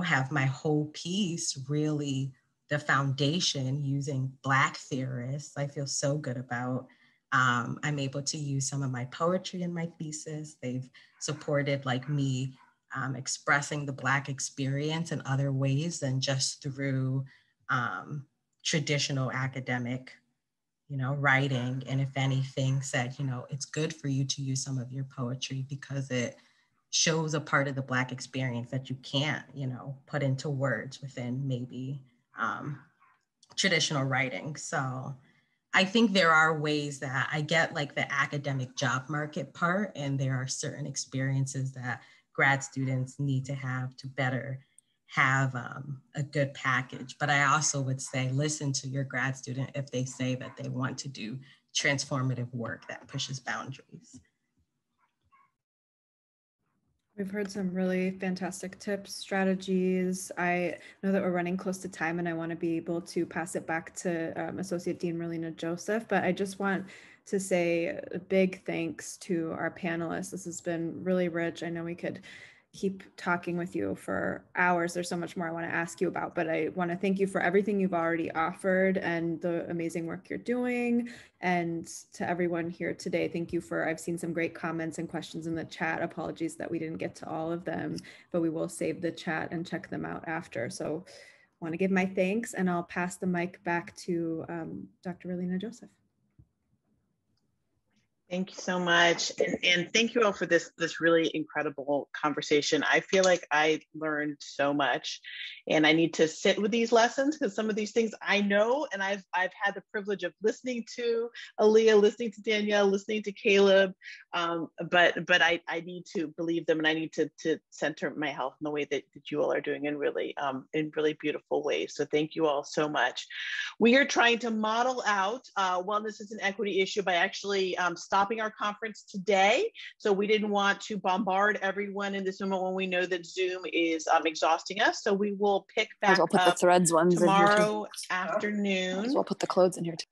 F: have my whole piece really the foundation using Black theorists, I feel so good about. I'm able to use some of my poetry in my thesis. They've supported me expressing the Black experience in other ways than just through traditional academic, writing. And if anything said, it's good for you to use some of your poetry because it shows a part of the Black experience that you can't, put into words within maybe traditional writing. So I think there are ways that I get the academic job market part, and there are certain experiences that grad students need to have to better have a good package. But I also would say, listen to your grad student if they say that they want to do transformative work that pushes boundaries.
B: We've heard some really fantastic tips, strategies. I know that we're running close to time and I want to be able to pass it back to Associate Dean Merlina Joseph, but I just want to say a big thanks to our panelists. This has been really rich. I know we could keep talking with you for hours. There's so much more I want to ask you about, but I want to thank you for everything you've already offered and the amazing work you're doing. And to everyone here today, thank you for, I've seen some great comments and questions in the chat. Apologies that we didn't get to all of them, but we will save the chat and check them out after. So I want to give my thanks, and I'll pass the mic back to Dr. Merlina Joseph.
A: Thank you so much. And thank you all for this really incredible conversation. I feel like I learned so much, and I need to sit with these lessons because some of these things I know, and I've had the privilege of listening to Aliyah, listening to Danielle, listening to Kaleb, but I need to believe them, and I need to center my health in the way that you all are doing in really beautiful ways. So thank you all so much. We are trying to model out wellness as an equity issue by actually stopping our conference today. So we didn't want to bombard everyone in this moment when we know that Zoom is exhausting us. So we will pick back up the threads ones tomorrow afternoon. I'll put the clothes in here too.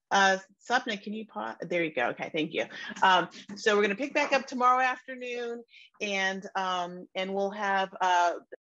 A: Sapna, can you pause? There you go. Okay, thank you. So we're going to pick back up tomorrow afternoon, and we'll have